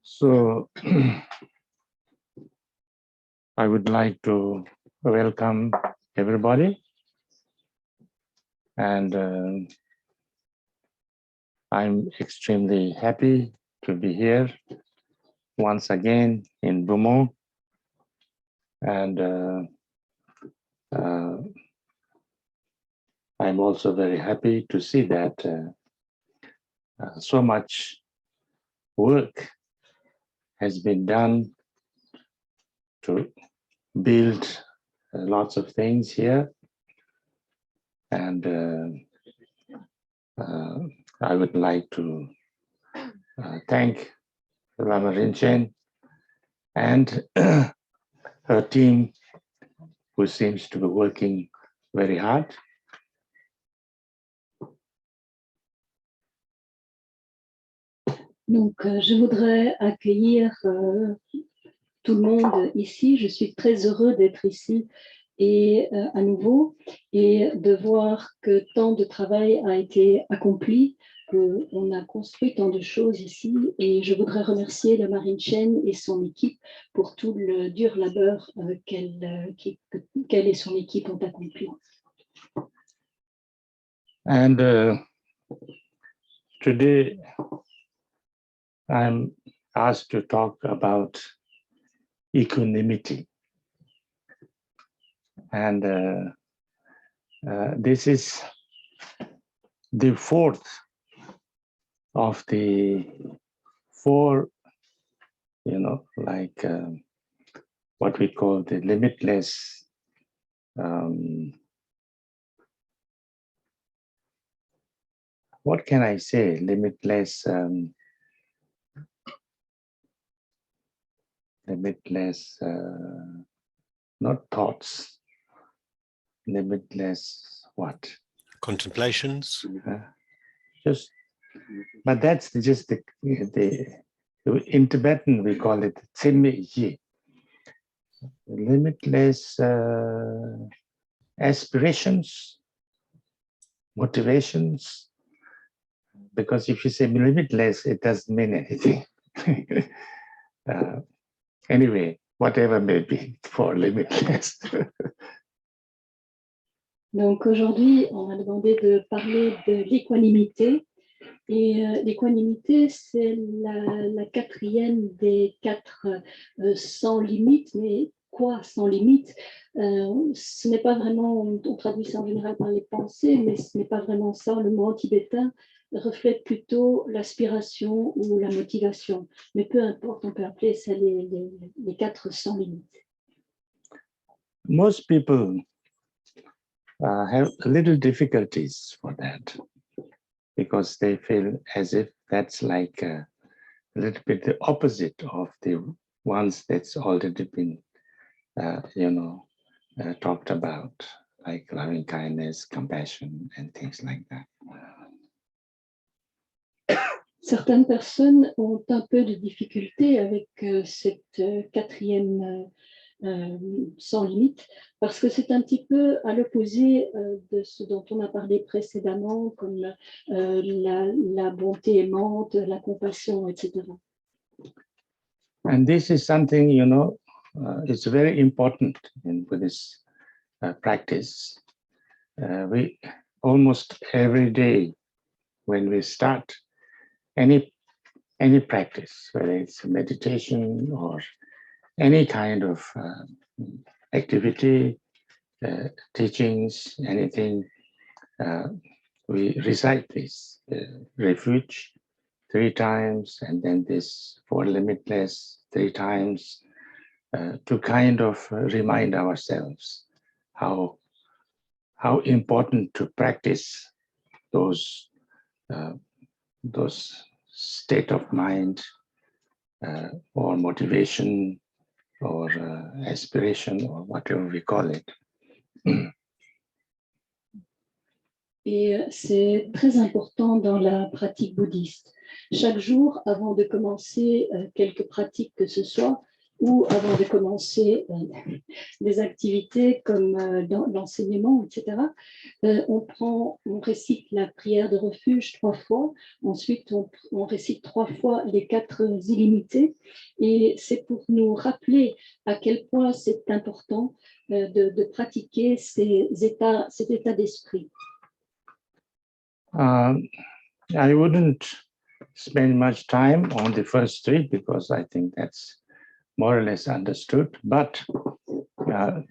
So I would like to welcome everybody, and I'm extremely happy to be here once again in Beaumont, and I'm also very happy to see that so much work has been done to build lots of things here, and I would like to thank Lama Rinchen and her team, who seems to be working very hard. Donc, je voudrais accueillir tout le monde ici. Je suis très heureux d'être ici et à nouveau et de voir que tant de travail a été accompli, qu'on a construit tant de choses ici. Et je voudrais remercier Lama Rinchen et son équipe pour tout le dur labeur qu'elle et son équipe ont accompli. And today, I'm asked to talk about equanimity. And this is the fourth of the four, like what we call the limitless what can I say? Limitless not thoughts, limitless what? Contemplations. But that's just the in Tibetan we call it Samyé. Limitless aspirations, motivations. Because if you say limitless, it doesn't mean anything. Anyway, whatever may be for limitless. Donc aujourd'hui, on m'a demandé de parler de l'équanimité. Et l'équanimité, c'est la quatrième des quatre sans limite. Mais quoi sans limite? Ce n'est pas vraiment, on traduit ça en général par les pensées, mais ce n'est pas vraiment ça. Le mot tibétain reflète plutôt l'aspiration ou la motivation. Mais peu importe, on peut appeler ça les quatre sans limite. Most people have little difficulties for that, because they feel as if that's like a little bit the opposite of the ones that's already been, talked about, like loving kindness, compassion, and things like that. Certaines personnes ont un peu de difficulté avec cette quatrième sans limite, parce que c'est un petit peu à l'opposé de ce dont on a parlé précédemment, comme la bonté aimante, la compassion, etc. And this is something, it's very important in Buddhist practice. We almost every day when we start any practice, whether it's meditation or any kind of activity, teachings, anything, we recite this refuge 3 times, and then this for limitless 3 times, to kind of remind ourselves how important to practice those state of mind or motivation or aspiration or whatever we call it. Et c'est très important dans la pratique bouddhiste. Chaque jour, avant de commencer quelque pratique que ce soit, ou avant de commencer des activités comme dans l'enseignement, etc., on récite la prière de refuge 3 fois, ensuite on récite 3 fois les 4 illimités, et c'est pour nous rappeler à quel point c'est important de pratiquer cet état d'esprit. I wouldn't spend much time on the first 3 because I think that's more or less understood, but I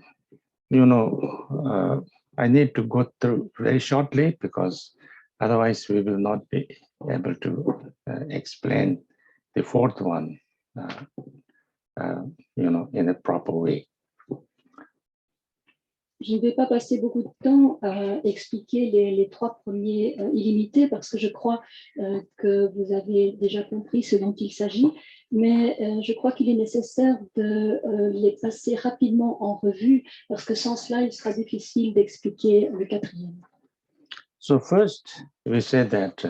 need to go through very shortly because otherwise we will not be able to explain the 4th one, in a proper way. Je ne vais pas passer beaucoup de temps à expliquer les 3 premiers illimités parce que je crois que vous avez déjà compris ce dont il s'agit, mais je crois qu'il est nécessaire de les passer rapidement en revue parce que sans cela, il sera difficile d'expliquer le 4e. So first, we say that,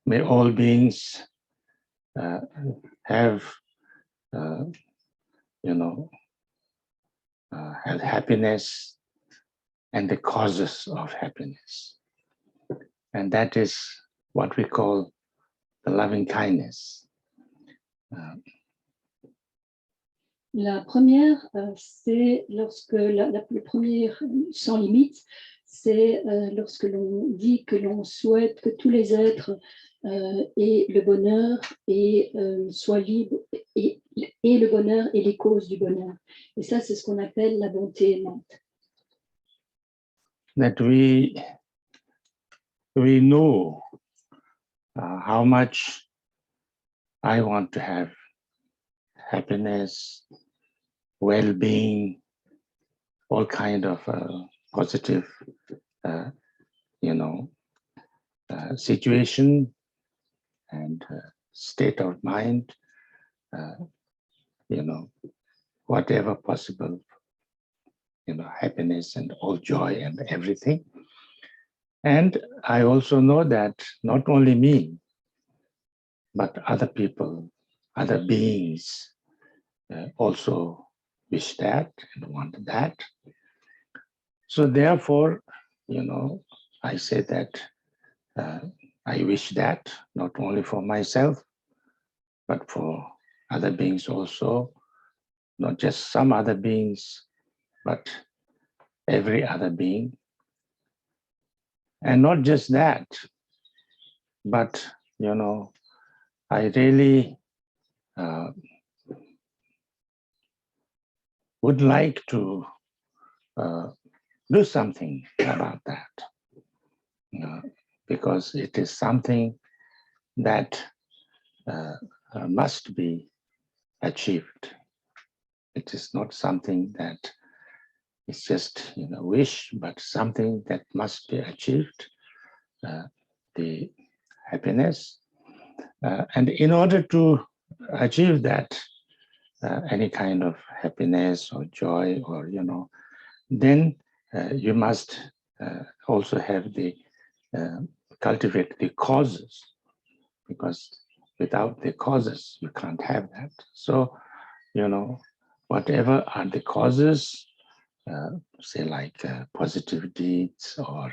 may all beings have happiness and the causes of happiness. And that is what we call the loving kindness. La première, c'est lorsque le premier sans limite, c'est lorsque l'on dit que l'on souhaite que tous les êtres aient le bonheur et soient libres, et le bonheur et les causes du bonheur. Et ça, c'est ce qu'on appelle la bonté aimante. That we know how much I want to have happiness, well-being, all kind of positive, situation and state of mind, whatever possible, happiness and all joy and everything. And I also know that not only me, but other people, other beings also wish that and want that. So therefore, I say that I wish that not only for myself, but for other beings also, not just some other beings, but every other being. And not just that, but, I really would like to do something about that, because it is something that must be achieved. It is not something that is just wish, but something that must be achieved, the happiness. And in order to achieve that, any kind of happiness or joy or, then you must also have the cultivate the causes, because without the causes, you can't have that. So, whatever are the causes, say like positive deeds or,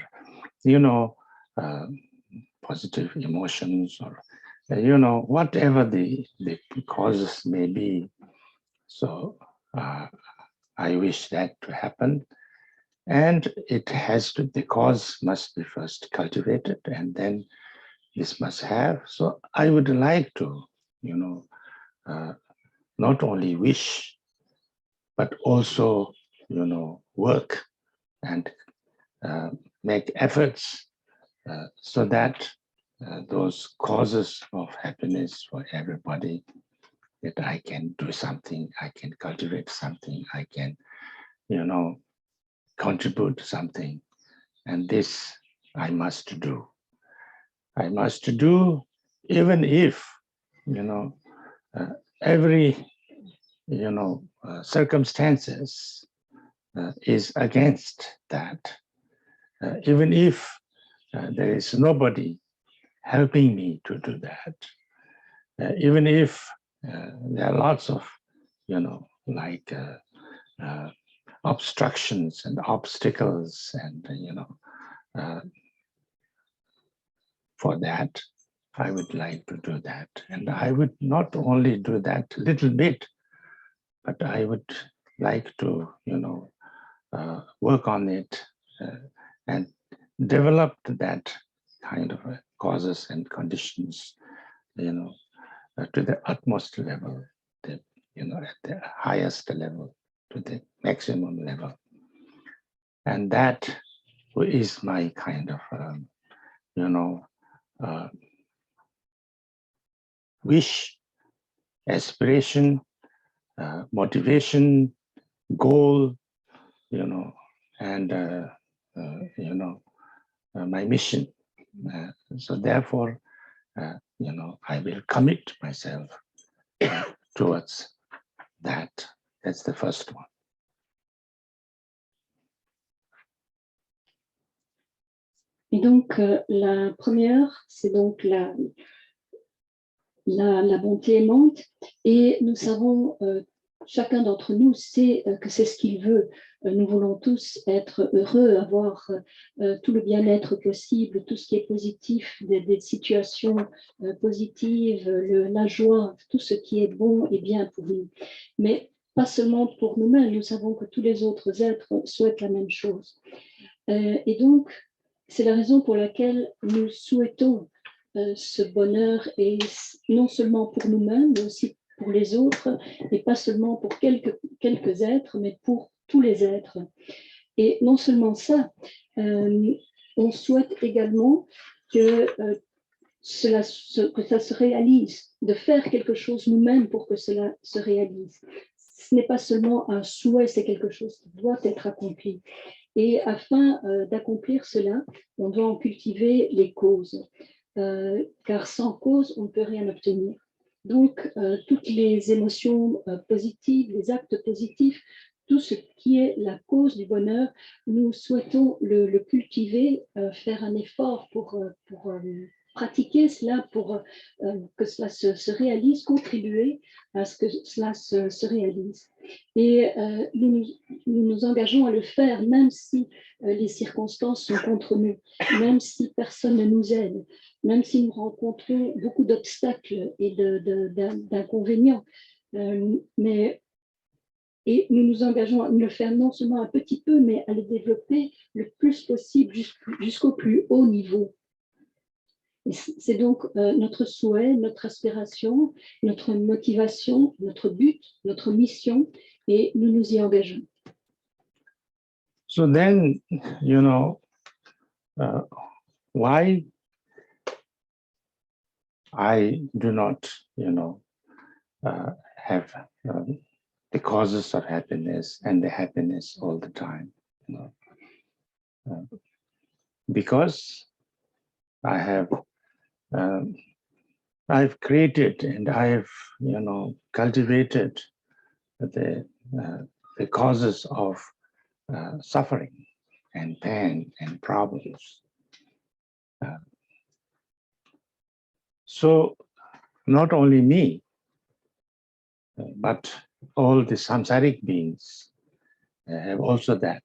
positive emotions or, whatever the causes may be. So I wish that to happen. And it has to, the cause must be first cultivated and then this must have. So I would like to, not only wish, but also, work and make efforts so that those causes of happiness for everybody, that I can do something, I can cultivate something, I can, contribute something. And this I must do. I must do even if, every, circumstances is against that. Even if there is nobody helping me to do that. Even if there are lots of, like obstructions and obstacles, and for that, I would like to do that. And I would not only do that a little bit, but I would like to, work on it and develop that kind of causes and conditions, to the utmost level, at the highest level, to the maximum level. And that is my kind of, wish, aspiration, motivation, goal, and my mission. So therefore, I will commit myself towards that. That's the first one. Et donc, la première, c'est donc la bonté aimante. Et nous savons, chacun d'entre nous sait que c'est ce qu'il veut. Nous voulons tous être heureux, avoir tout le bien-être possible, tout ce qui est positif, des situations positives, la joie, tout ce qui est bon et bien pour nous. Mais pas seulement pour nous-mêmes, nous savons que tous les autres êtres souhaitent la même chose. Et donc, c'est la raison pour laquelle nous souhaitons ce bonheur, et non seulement pour nous-mêmes, mais aussi pour les autres, et pas seulement pour quelques êtres, mais pour tous les êtres. Et non seulement ça, on souhaite également que ça se réalise, de faire quelque chose nous-mêmes pour que cela se réalise. Ce n'est pas seulement un souhait, c'est quelque chose qui doit être accompli. Et afin d'accomplir cela, on doit en cultiver les causes. Car sans cause, on ne peut rien obtenir. Donc, toutes les émotions positives, les actes positifs, tout ce qui est la cause du bonheur, nous souhaitons le cultiver, faire un effort pour pratiquer cela, pour que cela se réalise, contribuer à ce que cela se réalise. Et nous nous engageons à le faire, même si les circonstances sont contre nous, même si personne ne nous aide, même si nous rencontrons beaucoup d'obstacles et d'inconvénients. Et nous nous engageons à le faire non seulement un petit peu, mais à le développer le plus possible jusqu'au plus haut niveau. C'est donc notre souhait, notre aspiration, notre motivation, notre but, notre mission, et nous nous y engageons. So then, why I do not, have the causes of happiness and the happiness all the time, because I have I've created and I've cultivated the causes of suffering and pain and problems. So not only me, but all the samsaric beings have also that,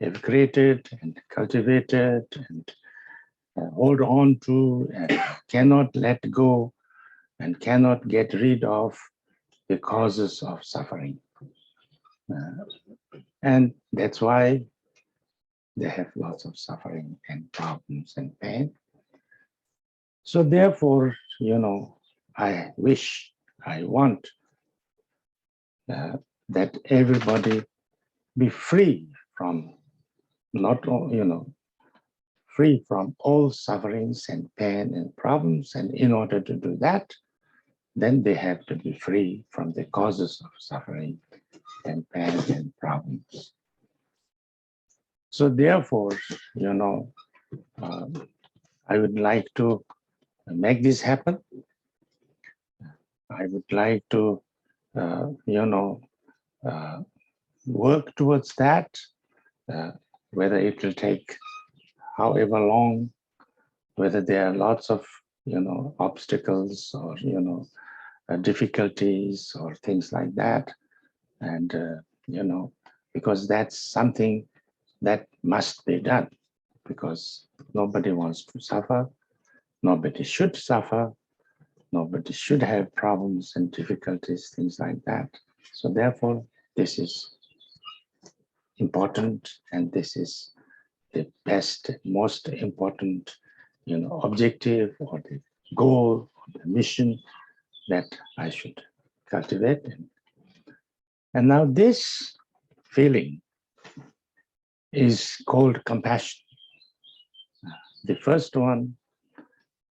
have created and cultivated and hold on to and cannot let go and cannot get rid of the causes of suffering. And that's why they have lots of suffering and problems and pain. So therefore, I wish, I want that everybody be free from, free from all sufferings and pain and problems. And in order to do that, then they have to be free from the causes of suffering and pain and problems. So therefore, I would like to make this happen. I would like to, work towards that, whether it will take however long whether there are lots of, obstacles or, difficulties or things like that. And, because that's something that must be done, because nobody wants to suffer, nobody should suffer, nobody should have problems and difficulties, things like that. So therefore, this is important, and this is the best, most important, objective or the goal or the mission that I should cultivate. And now this feeling is called compassion. The first one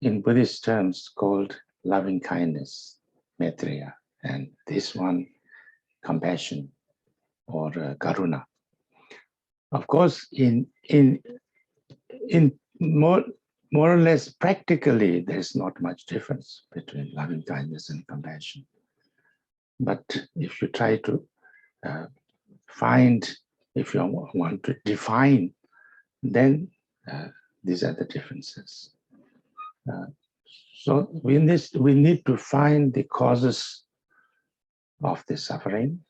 in Buddhist terms called loving kindness, Maitreya, and this one compassion or karuna. Of course, in more or less practically, there's not much difference between loving kindness and compassion. But if you try to find, if you want to define, then these are the differences. So we need to find the causes of the suffering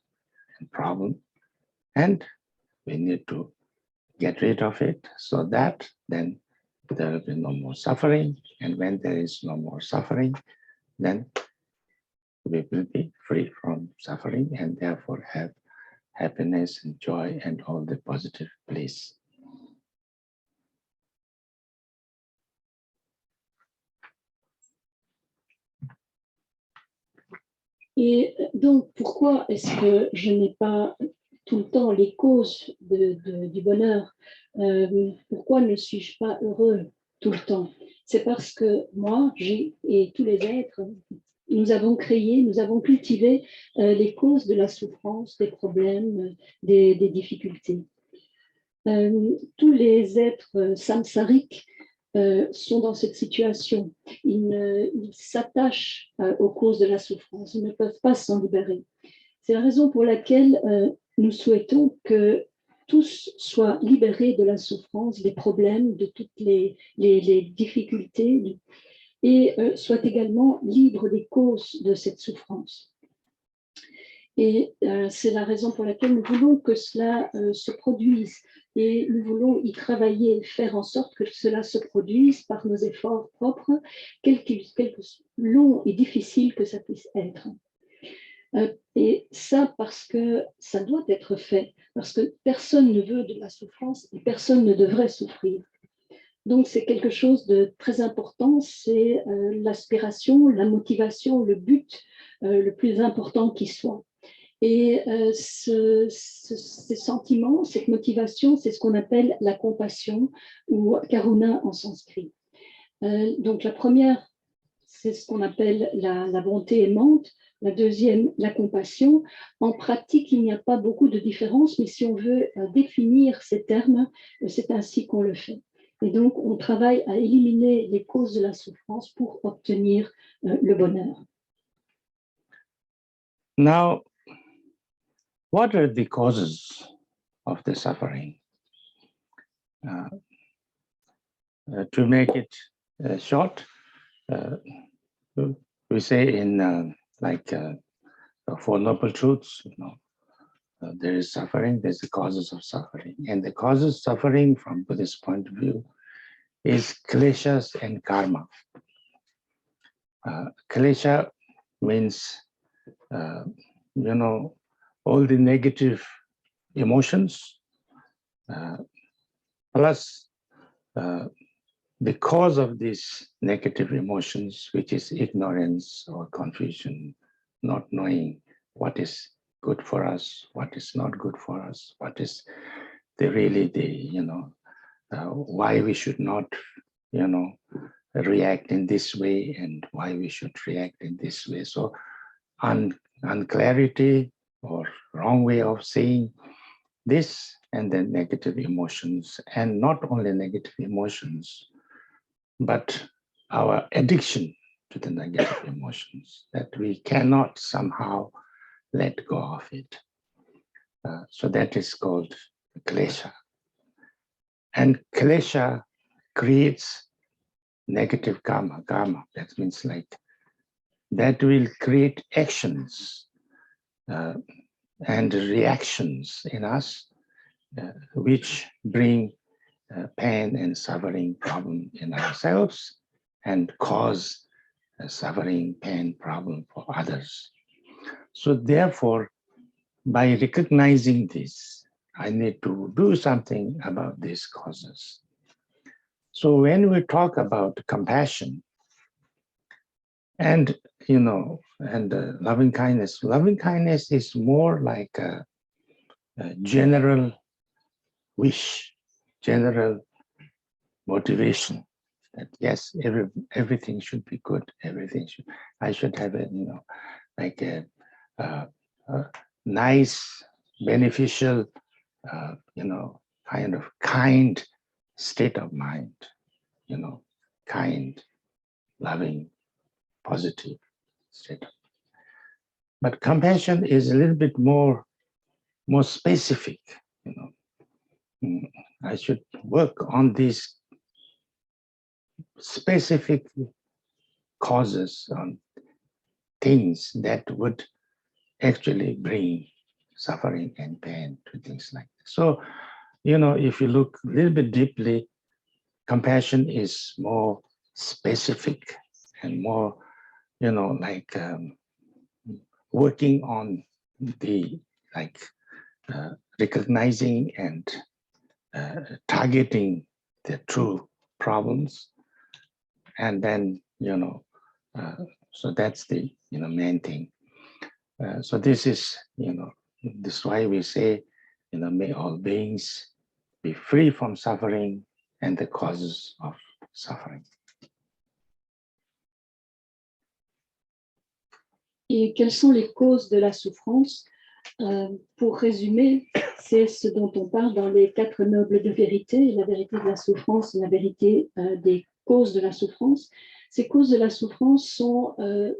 and problem, and we need to get rid of it so that then there will be no more suffering. And when there is no more suffering, then we will be free from suffering and therefore have happiness and joy and all the positive bliss. Et donc, pourquoi est-ce que je n'ai pas tout le temps les causes du bonheur? Pourquoi ne suis-je pas heureux tout le temps? C'est parce que moi, et tous les êtres, nous avons créé, nous avons cultivé les causes de la souffrance, des problèmes, des difficultés. Tous les êtres samsariques sont dans cette situation. Ils s'attachent aux causes de la souffrance. Ils ne peuvent pas s'en libérer. C'est la raison pour laquelle nous souhaitons que tous soient libérés de la souffrance, des problèmes, de toutes les difficultés et soient également libres des causes de cette souffrance. Et c'est la raison pour laquelle nous voulons que cela se produise. Et nous voulons y travailler, faire en sorte que cela se produise par nos efforts propres, quelque long et difficile que ça puisse être. Et ça parce que ça doit être fait, parce que personne ne veut de la souffrance et personne ne devrait souffrir. Donc c'est quelque chose de très important, c'est l'aspiration, la motivation, le but le plus important qui soit. Et ces sentiments, cette motivation, c'est ce qu'on appelle la compassion ou karuna en sanskrit. Donc la première, c'est ce qu'on appelle la bonté aimante. La deuxième, la compassion. En pratique, il n'y a pas beaucoup de différence, mais si on veut définir ces termes, c'est ainsi qu'on le fait. Et donc, on travaille à éliminer les causes de la souffrance pour obtenir le bonheur. Now, what are the causes of the suffering? To make it short, we say in Four Noble Truths, there is suffering, there's the causes of suffering. And the causes of suffering from Buddhist point of view is kleshas and karma. Klesha means, all the negative emotions, plus the cause of these negative emotions, which is ignorance or confusion, not knowing what is good for us, what is not good for us, what is why we should not, react in this way and why we should react in this way. So unclarity or wrong way of saying this, and then negative emotions, and not only negative emotions, but our addiction to the negative emotions, that we cannot somehow let go of it. So that is called klesha. And klesha creates negative karma, that means like, that will create actions and reactions in us, which bring pain and suffering problem in ourselves and cause suffering, pain, problem for others. So therefore, by recognizing this, I need to do something about these causes. So when we talk about compassion and, loving kindness is more like a general wish, general motivation that yes, everything should be good. I should have a, like a nice, beneficial, kind of kind state of mind, kind, loving, positive state. But compassion is a little bit more specific, I should work on these specific causes, on things that would actually bring suffering and pain to things like this. So, if you look a little bit deeply, compassion is more specific and more, working on the, recognizing and targeting the true problems. And then, so that's the, main thing. So this is, this is why we say, may all beings be free from suffering and the causes of suffering. Et quelles sont les causes de la souffrance? Pour résumer, c'est ce dont on parle dans les 4 nobles de vérité, la vérité de la souffrance, la vérité des causes de la souffrance. Ces causes de la souffrance sont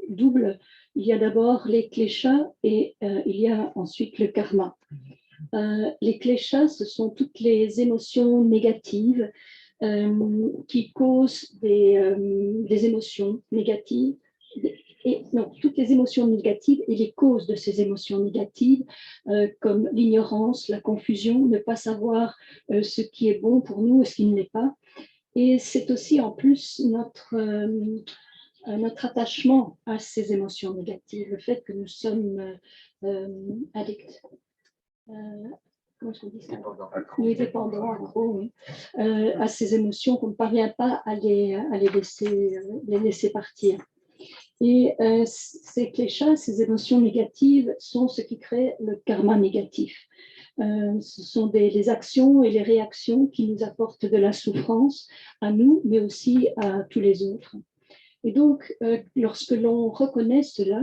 doubles. Il y a d'abord les kleshas et il y a ensuite le karma. Les kleshas, ce sont toutes les émotions négatives qui causent des émotions négatives. Toutes les émotions négatives et les causes de ces émotions négatives, comme l'ignorance, la confusion, ne pas savoir ce qui est bon pour nous et ce qui ne l'est pas. Et c'est aussi en plus notre attachement à ces émotions négatives, le fait que nous sommes addicts. Comment est-ce qu'on dit ça? Oui, dépendants, en gros, oui. À ces émotions qu'on ne parvient pas à les laisser partir. Et ces kleshas, ces émotions négatives sont ce qui crée le karma négatif. Ce sont les actions et les réactions qui nous apportent de la souffrance à nous, mais aussi à tous les autres. Et donc, lorsque l'on reconnaît cela,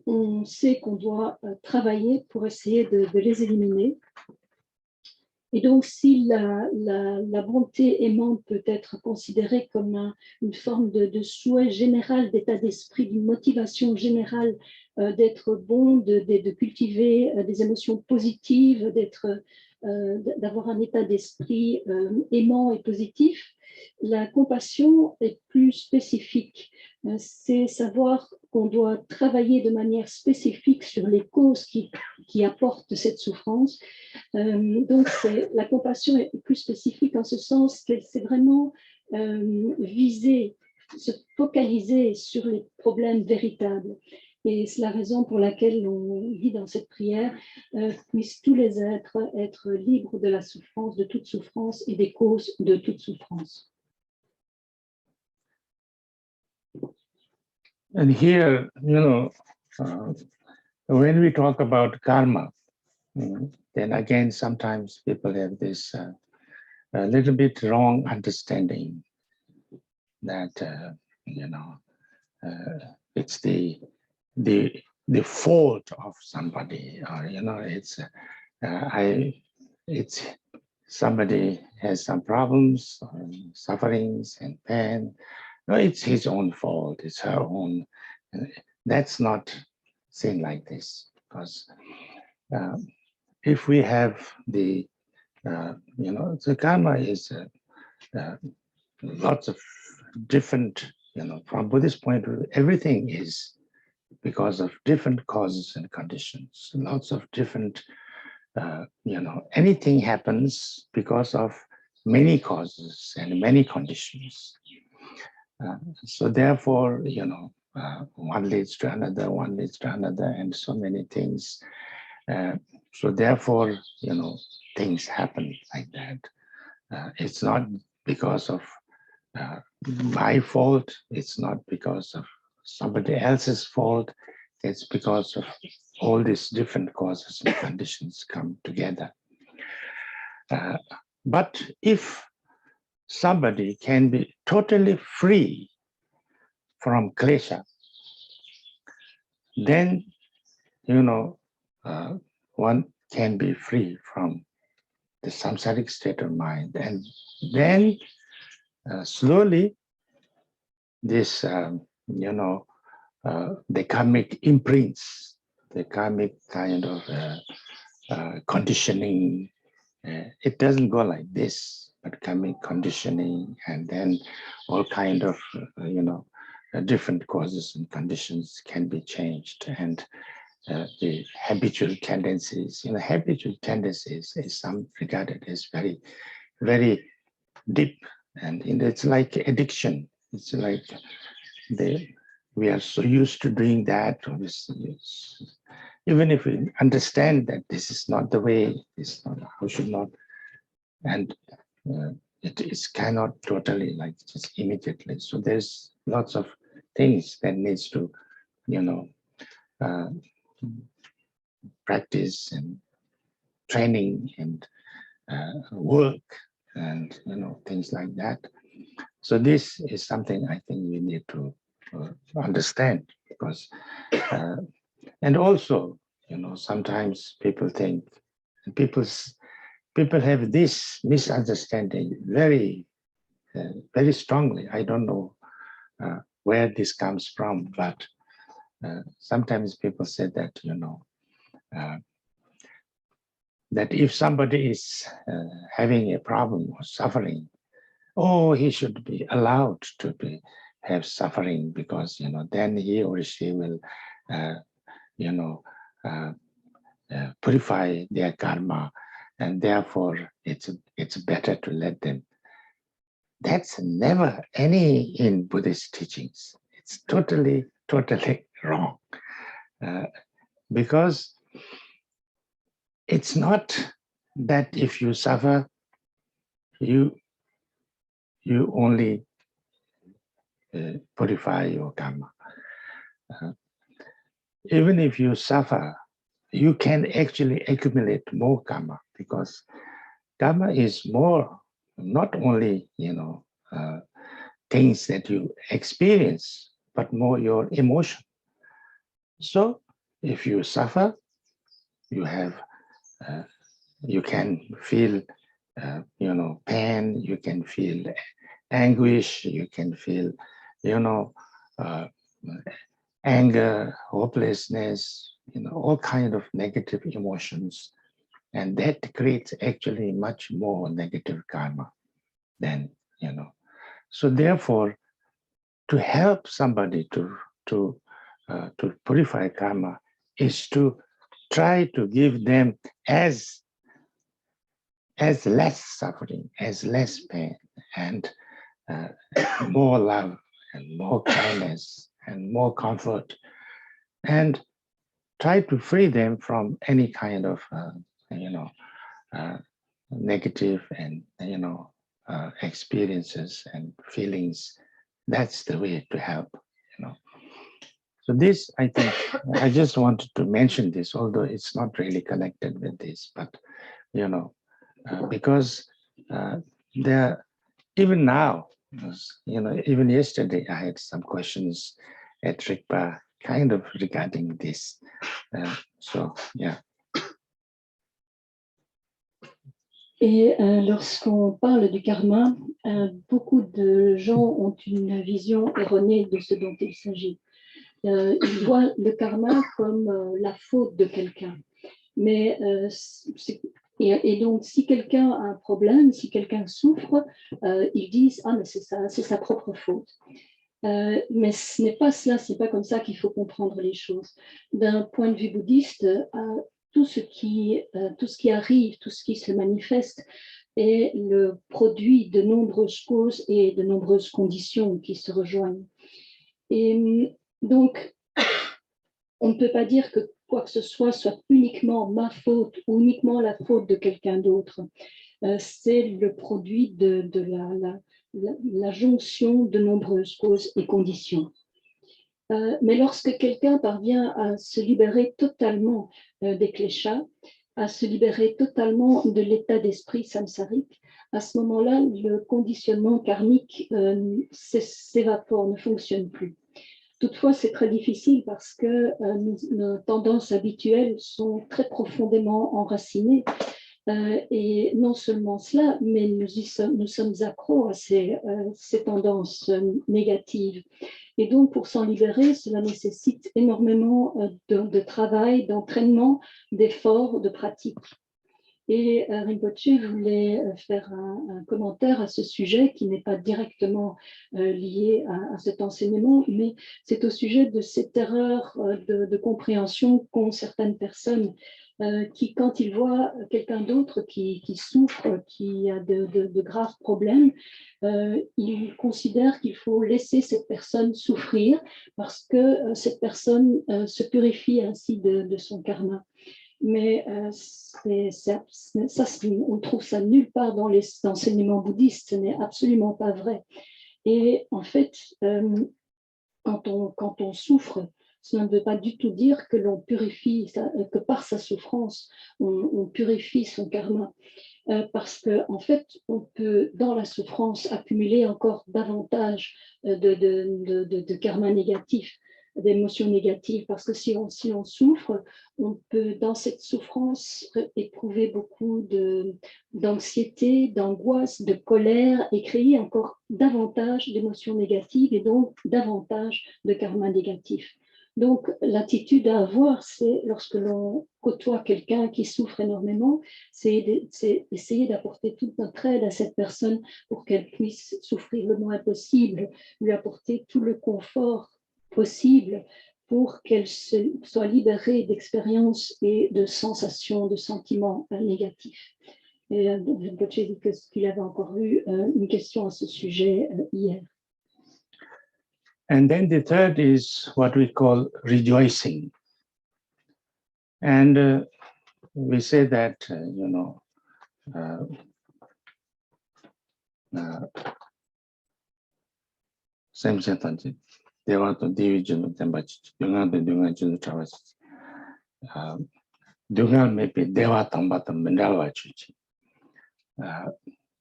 on sait qu'on doit travailler pour essayer de les éliminer. Et donc, si la bonté aimante peut être considérée comme une forme de souhait général, d'état d'esprit, d'une motivation générale d'être bon, de cultiver des émotions positives, d'avoir un état d'esprit aimant et positif, la compassion est plus spécifique. C'est savoir qu'on doit travailler de manière spécifique sur les causes qui apportent cette souffrance. Donc, la compassion est plus spécifique en ce sens qu'elle s'est vraiment viser, se focaliser sur les problèmes véritables. Et c'est la raison pour laquelle on dit dans cette prière, puissent tous les êtres être libres de la souffrance, de toute souffrance et des causes de toute souffrance. And here, when we talk about karma, then again, sometimes people have this a little bit wrong understanding that, it's the fault of somebody, or, it's somebody has some problems, or sufferings and pain. No, it's his own fault, it's her own. That's not seen like this, because if we have the karma is lots of different, from Buddhist point of view, everything is because of different causes and conditions. Lots of different, anything happens because of many causes and many conditions. So therefore, one leads to another, and so many things. So therefore, things happen like that. It's not because of my fault. It's not because of somebody else's fault. It's because of all these different causes and conditions come together. But if somebody can be totally free from klesha, then, one can be free from the samsaric state of mind. And then slowly this, the karmic imprints, the karmic kind of conditioning, it doesn't go like this, but karmic conditioning, and then all kind of, different causes and conditions can be changed. And the habitual tendencies, habitual tendencies is regarded as very, very deep, and it's like addiction. It's like we are so used to doing that. Even if we understand that this is not the way, it's not, we should not, and it is cannot totally like just immediately. So there's lots of things that needs to, practice and training and work and things like that. So this is something I think we need to understand, because and also sometimes people think, and people have this misunderstanding very very strongly. I don't know where this comes from, but sometimes people say that that if somebody is having a problem or suffering, oh, he should be allowed to have suffering, because then he or she will purify their karma, and therefore it's better to let them. That's never any in Buddhist teachings. It's totally wrong, because it's not that if you suffer, you only purify your karma. Even if you suffer, you can actually accumulate more karma, because karma is more, not only things that you experience, but more your emotion. So if you suffer, you have you can feel pain, you can feel anguish, you can feel anger, hopelessness, all kind of negative emotions, and that creates actually much more negative karma than So therefore, to help somebody to purify karma is to try to give them as less suffering, as less pain, and more love and more kindness and more comfort, and try to free them from any kind of negative and experiences and feelings. That's the way to help. So this, I think, I just wanted to mention this, although it's not really connected with this, but because there, even now, even yesterday, I had some questions at Rigpa kind of regarding this. So, yeah. Et lorsqu'on parle du karma, beaucoup de gens ont une vision erronée de ce dont il s'agit. Ils voient le karma comme la faute de quelqu'un. Mais Et donc, si quelqu'un a un problème, si quelqu'un souffre, ils disent « Ah, mais c'est sa propre faute ». Mais ce n'est pas cela, ce n'est pas comme ça qu'il faut comprendre les choses. D'un point de vue bouddhiste, tout ce qui arrive, tout ce qui se manifeste est le produit de nombreuses causes et de nombreuses conditions qui se rejoignent. Et donc, on ne peut pas dire que quoi que ce soit uniquement ma faute ou uniquement la faute de quelqu'un d'autre. C'est le produit de la jonction de nombreuses causes et conditions. Mais lorsque quelqu'un parvient à se libérer totalement des kléchas, à se libérer totalement de l'état d'esprit samsarique, à ce moment-là, le conditionnement karmique s'évapore, ne fonctionne plus. Toutefois, c'est très difficile parce que nos tendances habituelles sont très profondément enracinées. Et non seulement cela, mais nous sommes accros à ces tendances négatives. Et donc, pour s'en libérer, cela nécessite énormément de travail, d'entraînement, d'efforts, de pratique. Et Rinpoché voulait faire un commentaire à ce sujet qui n'est pas directement lié à cet enseignement, mais c'est au sujet de cette erreur de compréhension qu'ont certaines personnes qui, quand ils voient quelqu'un d'autre qui souffre, qui a de graves problèmes, ils considèrent qu'il faut laisser cette personne souffrir parce que cette personne se purifie ainsi de son karma. Mais on trouve ça nulle part dans les enseignements bouddhistes, ce n'est absolument pas vrai. Et en fait, quand on souffre, cela ne veut pas du tout dire que l'on purifie, que par sa souffrance, on purifie son karma. Parce qu'en fait, on peut, dans la souffrance, accumuler encore davantage de karma négatif, d'émotions négatives, parce que si on souffre, on peut, dans cette souffrance, éprouver beaucoup d'anxiété, d'angoisse, de colère, et créer encore davantage d'émotions négatives, et donc davantage de karma négatif. Donc, l'attitude à avoir, c'est lorsque l'on côtoie quelqu'un qui souffre énormément, c'est essayer d'apporter toute notre aide à cette personne pour qu'elle puisse souffrir le moins possible, lui apporter tout le confort possible pour qu'elle soit libérée d'expériences et de sensations, de sentiments négatifs. Et j'ai dit qu'il avait encore eu une question à ce sujet hier. And then the third is what we call rejoicing. And we say that, Samyé Devato Division Tembachi, Dunga Travasi. Dunga may be Devatam Batam Mandavachuchi.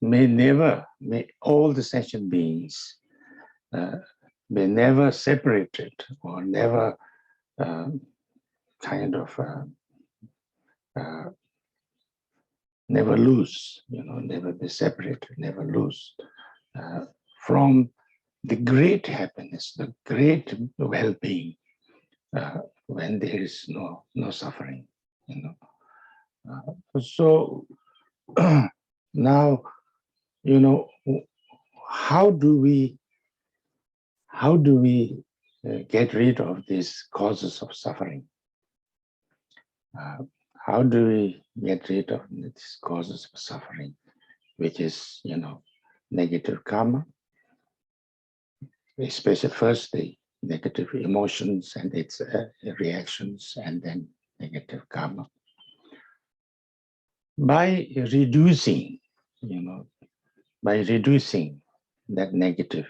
May all the sentient beings be never separated or never never lose, never be separated, never lose from the great happiness, the great well-being when there is no suffering, So now, how do we get rid of these causes of suffering? How do we get rid of these causes of suffering, which is, negative karma, especially first the negative emotions and its reactions, and then negative karma. By reducing that negative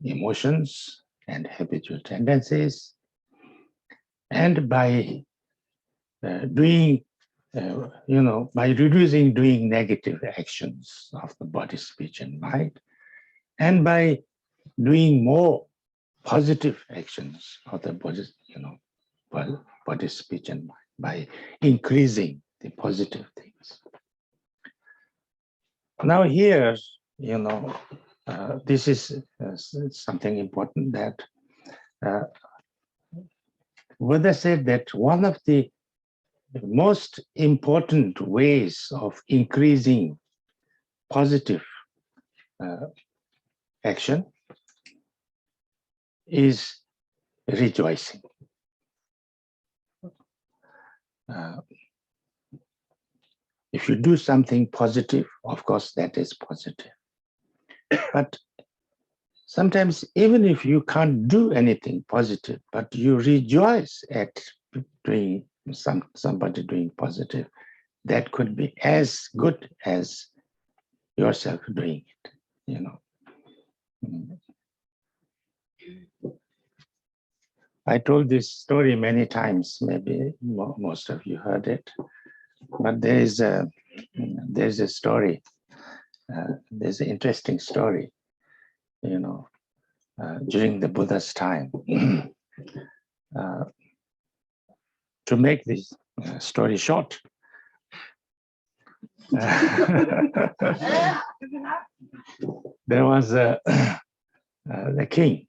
emotions and habitual tendencies, and by by reducing doing negative actions of the body, speech, and mind, and by doing more positive actions of the body, body, speech, and mind, by increasing the positive things. Now here, this is something important, that Buddha said that one of the most important ways of increasing positive action is rejoicing. If you do something positive, of course, that is positive. But sometimes, even if you can't do anything positive, but you rejoice at doing somebody doing positive, that could be as good as yourself doing it, you know. I told this story many times, maybe most of you heard it, but there's a story, there's an interesting story, you know, during the Buddha's time. To make this story short, there was the king,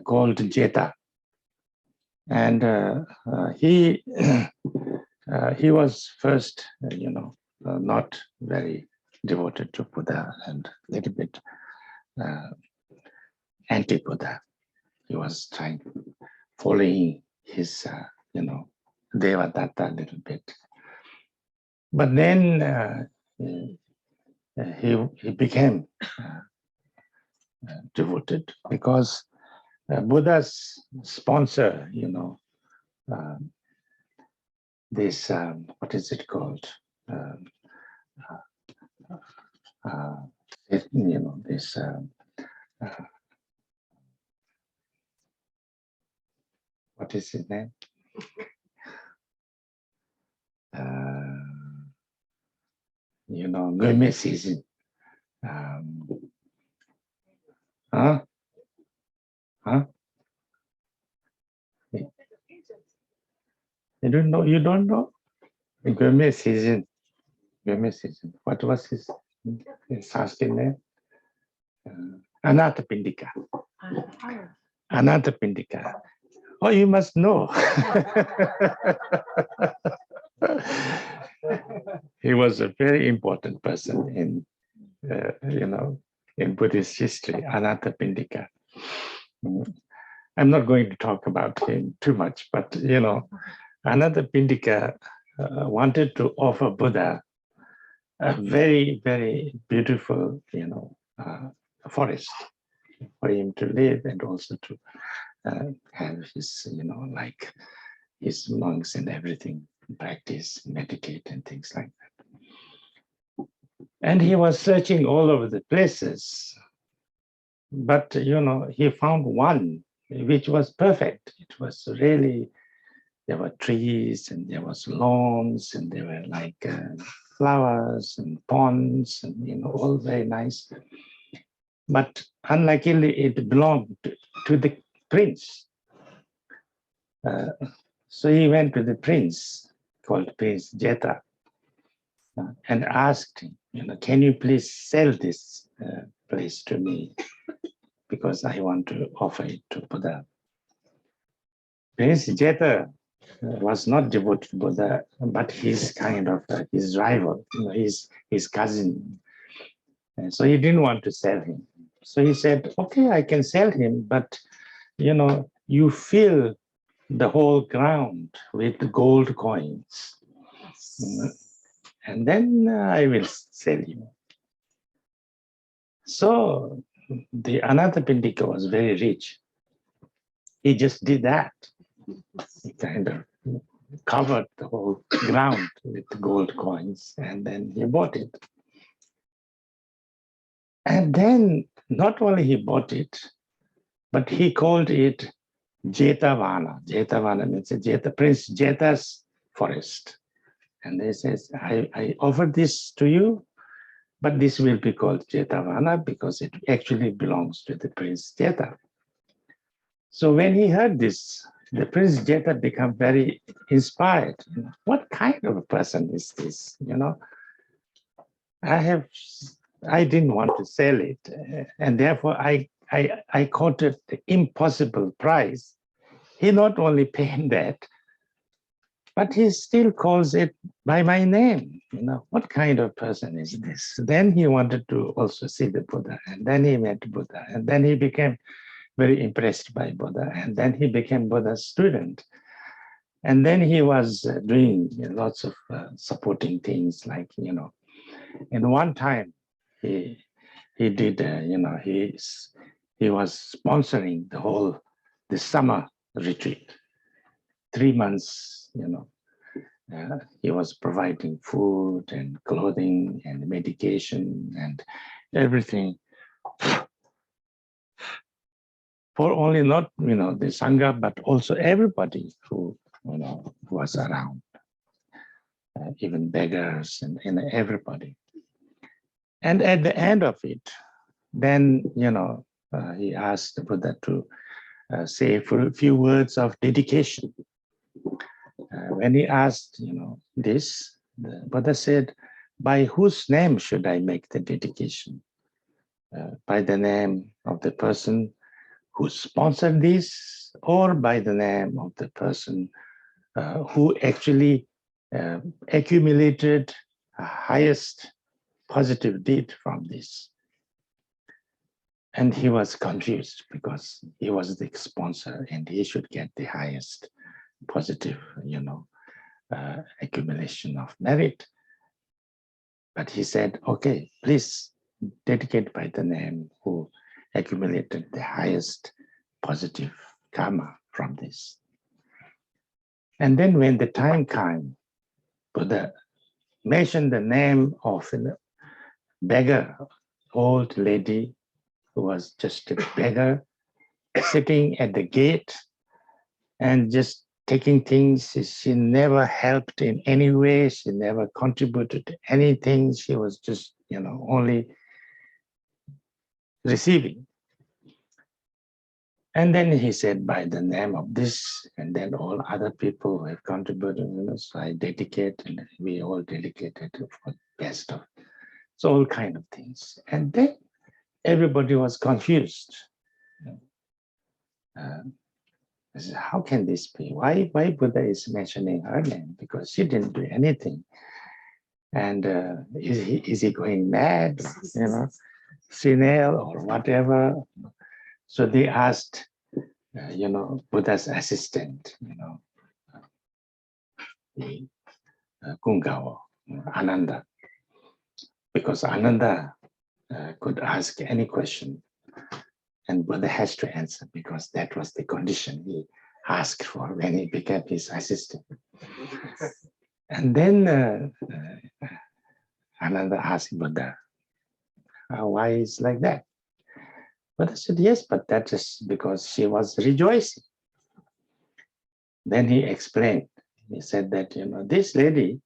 called Jeta, and he was first, you know, not very devoted to Buddha and a little bit anti-Buddha. He was following his, you know, Devadatta a little bit. But then he became devoted because Buddha's sponsor, you know, this, what is it called? You know, this, what is his name? You know, Gome season. Huh? You don't know? You don't know? Gome season. Gome season. What was his Sanskrit name? Anathapindika. Anathapindika. Oh, you must know. He was a very important person in, you know, in Buddhist history, Anathapindika. I'm not going to talk about him too much, but, you know, Anathapindika wanted to offer Buddha a very, very beautiful, you know, forest for him to live and also to have his, you know, like his monks and everything, practice, meditate and things like that. And he was searching all over the places, but, you know, he found one which was perfect. It was really, there were trees and there was lawns and there were like flowers and ponds and, you know, all very nice. But unluckily, it belonged to the prince. So he went to the prince called Prince Jeta and asked him, you know, can you please sell this place to me because I want to offer it to Buddha. Prince Jeta was not devoted to Buddha, but he's kind of his rival, you know, his cousin. And so he didn't want to sell him. So he said, okay, I can sell him, but, you know, you fill the whole ground with gold coins. And then I will sell you. So the Anathapindika was very rich. He just did that. He kind of covered the whole ground with gold coins and then he bought it. And then not only he bought it, but he called it Jetavana. Jetavana means Prince Jeta's forest. And he says, I offer this to you, but this will be called Jetavana because it actually belongs to the Prince Jeta. So when he heard this, the Prince Jeta became very inspired. You know, what kind of a person is this? You know, I didn't want to sell it, and therefore I I quoted the impossible price. He not only paid that, but he still calls it by my name. What kind of person is this? Then he wanted to also see the Buddha, and then he met Buddha, and then he became very impressed by Buddha, and then he became Buddha's student. And then he was doing lots of supporting things, like, in one time he did, he was sponsoring the summer retreat, 3 months, he was providing food and clothing and medication and everything for only not, the Sangha, but also everybody who was around, even beggars and everybody. And at the end of it, then, he asked the Buddha to say a few words of dedication. When he asked, this, the Buddha said, by whose name should I make the dedication? By the name of the person who sponsored this, or by the name of the person who actually accumulated a highest positive deed from this? And he was confused because he was the sponsor and he should get the highest positive, accumulation of merit. But he said, okay, please dedicate by the name who accumulated the highest positive karma from this. And then when the time came, Buddha mentioned the name of a beggar, old lady who was just a beggar sitting at the gate and just taking things. She never helped in any way. She never contributed to anything. She was just, only receiving. And then he said, by the name of this, and then all other people who have contributed, so I dedicate, and we all dedicated for the best of. So all kind of things. And then everybody was confused. I said, how can this be? Why Buddha is mentioning her name? Because she didn't do anything. And is he going mad, senile or whatever? So they asked, Buddha's assistant, the Kungawa, Ananda, because Ananda could ask any question and Buddha has to answer, because that was the condition he asked for when he became his assistant. And then Ananda asked Buddha, why is like that? Buddha said, yes, but that is because she was rejoicing. Then he explained, he said that, this lady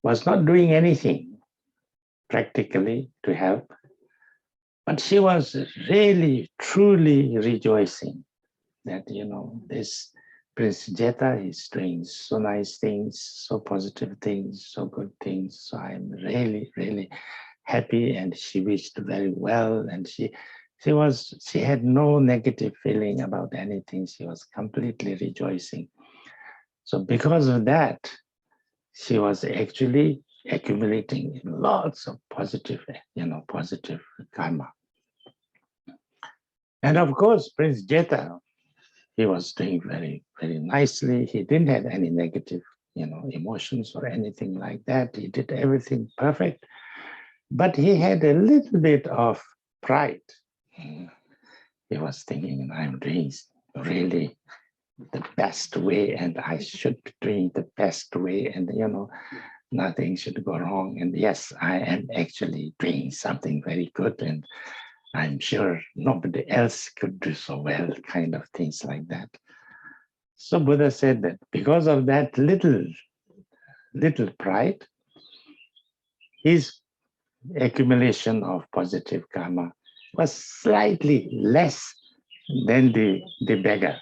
was not doing anything practically to help, but she was really, truly rejoicing that, this Prince Jeta is doing so nice things, so positive things, so good things. So I'm really, really happy. And she wished very well. And she had no negative feeling about anything. She was completely rejoicing. So because of that, she was actually accumulating lots of positive, positive karma. And of course, Prince Jeta, he was doing very, very nicely. He didn't have any negative, emotions or anything like that. He did everything perfect, but he had a little bit of pride. He was thinking, I'm doing really the best way, and I should be doing the best way, and nothing should go wrong. And yes, I am actually doing something very good, and I'm sure nobody else could do so well, kind of things like that. So Buddha said that because of that little pride, his accumulation of positive karma was slightly less than the beggar.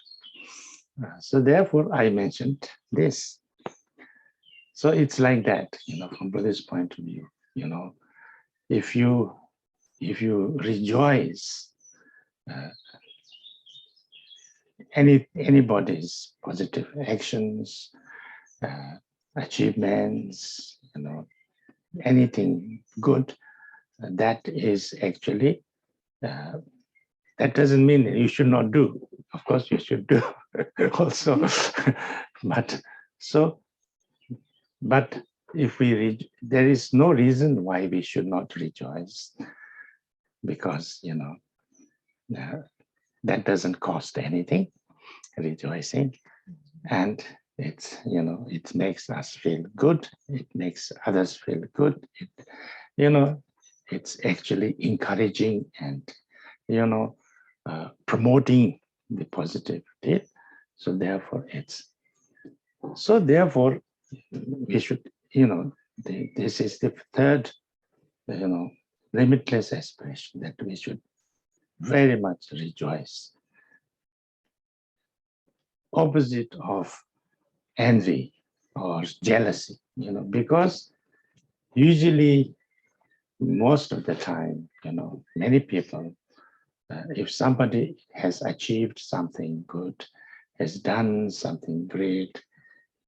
So therefore, I mentioned this. So it's like that, from Buddhist point of view, if you rejoice anybody's positive actions, achievements, anything good, that is actually, that doesn't mean that you should not do. Of course, you should do also. But if there is no reason why we should not rejoice, because that doesn't cost anything, rejoicing, and it makes us feel good. It makes others feel good. It's actually encouraging and promoting the positivity. So therefore, we should, this is the third, limitless aspiration, that we should very much rejoice. Opposite of envy or jealousy, because usually, most of the time, many people, if somebody has achieved something good, has done something great,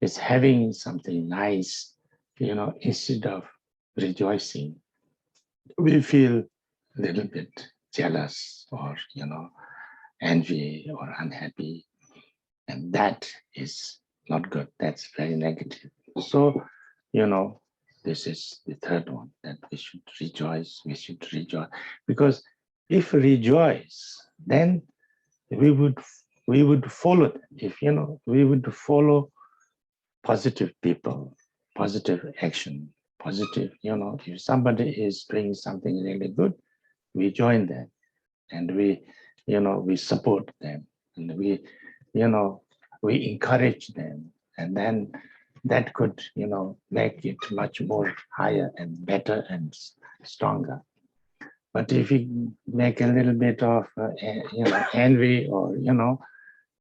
is having something nice, instead of rejoicing, we feel a little bit jealous or, envy or unhappy. And that is not good. That's very negative. So, this is the third one, that we should rejoice. We should rejoice. Because if we rejoice, then we would follow them. If, we would follow positive people, positive action, positive, if somebody is doing something really good, we join them and we support them and we encourage them, and then that could, make it much more higher and better and stronger. But if we make a little bit of, envy or,